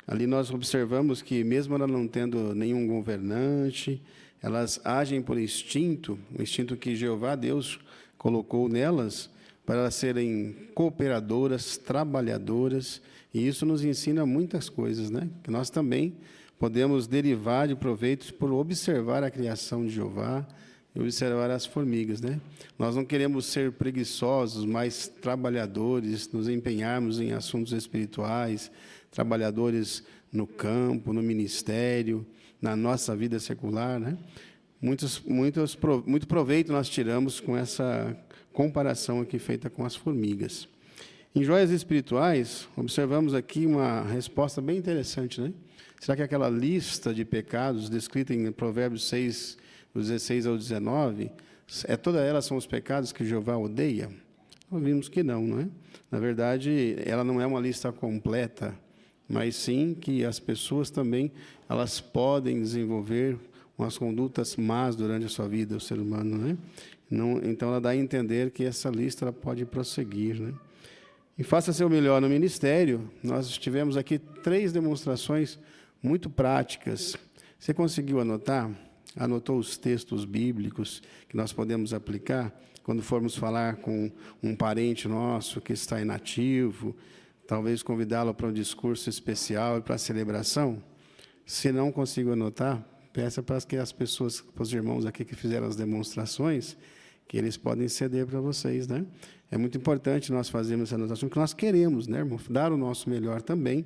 Ali nós observamos que, mesmo ela não tendo nenhum governante, elas agem por instinto, o instinto que Jeová Deus colocou nelas, para elas serem cooperadoras, trabalhadoras, e isso nos ensina muitas coisas, né? Que nós também podemos derivar de proveitos por observar a criação de Jeová, e observar as formigas, né? Nós não queremos ser preguiçosos, mas trabalhadores, nos empenharmos em assuntos espirituais, trabalhadores no campo, no ministério, na nossa vida secular, né? Muito proveito nós tiramos com essa comparação aqui feita com as formigas. Em Joias Espirituais, observamos aqui uma resposta bem interessante, né? Será que aquela lista de pecados descrita em Provérbios 6, do 16 ao 19, todas elas são os pecados que Jeová odeia? Nós vimos que não, não é? Na verdade, ela não é uma lista completa, mas sim que as pessoas também elas podem desenvolver umas condutas más durante a sua vida, o ser humano, né? Então, ela dá a entender que essa lista ela pode prosseguir, né? E faça seu melhor no ministério. Nós tivemos aqui 3 demonstrações muito práticas. Você conseguiu anotar? Anotou os textos bíblicos que nós podemos aplicar quando formos falar com um parente nosso que está inativo, talvez convidá-lo para um discurso especial e para a celebração? Se não conseguiu anotar, peça para que as pessoas, para os irmãos aqui que fizeram as demonstrações, que eles podem ceder para vocês, né? É muito importante nós fazermos essa anotação, porque nós queremos, né, irmão, dar o nosso melhor também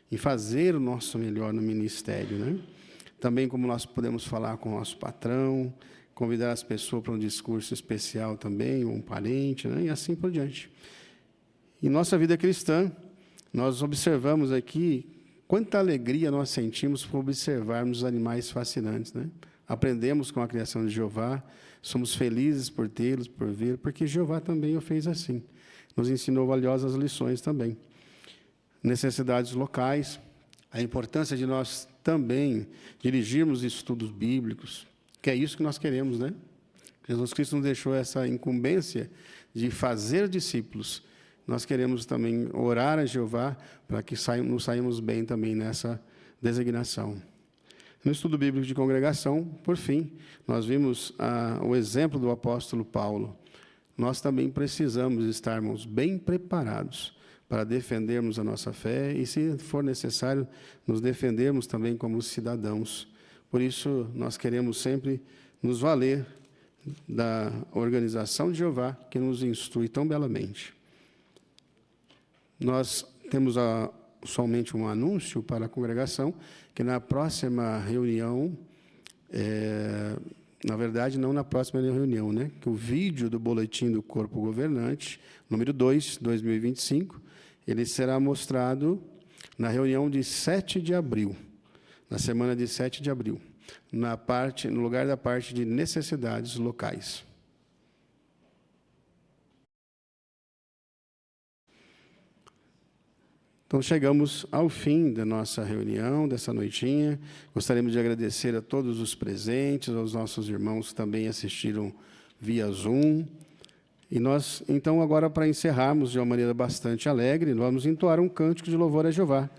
e fazer o nosso melhor no ministério, né? Também como nós podemos falar com o nosso patrão, convidar as pessoas para um discurso especial também, ou um parente, né? E assim por diante. Em nossa vida cristã, nós observamos aqui Quanta alegria nós sentimos por observarmos os animais fascinantes, né? Aprendemos com a criação de Jeová, somos felizes por tê-los, por ver, porque Jeová também o fez assim. Nos ensinou valiosas lições também. Necessidades locais, a importância de nós também dirigirmos estudos bíblicos, que é isso que nós queremos, né? Jesus Cristo nos deixou essa incumbência de fazer discípulos. Nós queremos também orar a Jeová para que nos saímos bem também nessa designação. No estudo bíblico de congregação, por fim, nós vimos o exemplo do apóstolo Paulo. Nós também precisamos estarmos bem preparados para defendermos a nossa fé e, se for necessário, nos defendermos também como cidadãos. Por isso, nós queremos sempre nos valer da organização de Jeová, que nos instrui tão belamente. Nós temos somente um anúncio para a congregação, que na próxima reunião, na verdade, não na próxima reunião, né? Que o vídeo do Boletim do Corpo Governante, número 2, 2025, ele será mostrado na reunião de 7 de abril, na semana de 7 de abril, no lugar da parte de necessidades locais. Então, chegamos ao fim da nossa reunião, dessa noitinha. Gostaríamos de agradecer a todos os presentes, aos nossos irmãos que também assistiram via Zoom. E nós, então, agora, para encerrarmos de uma maneira bastante alegre, vamos entoar um cântico de louvor a Jeová.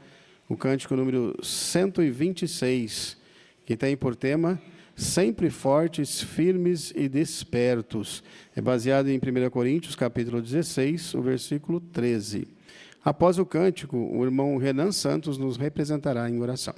O cântico número 126, que tem por tema Sempre Fortes, Firmes e Despertos. É baseado em 1 Coríntios, capítulo 16, o versículo 13. Após o cântico, o irmão Renan Santos nos representará em oração.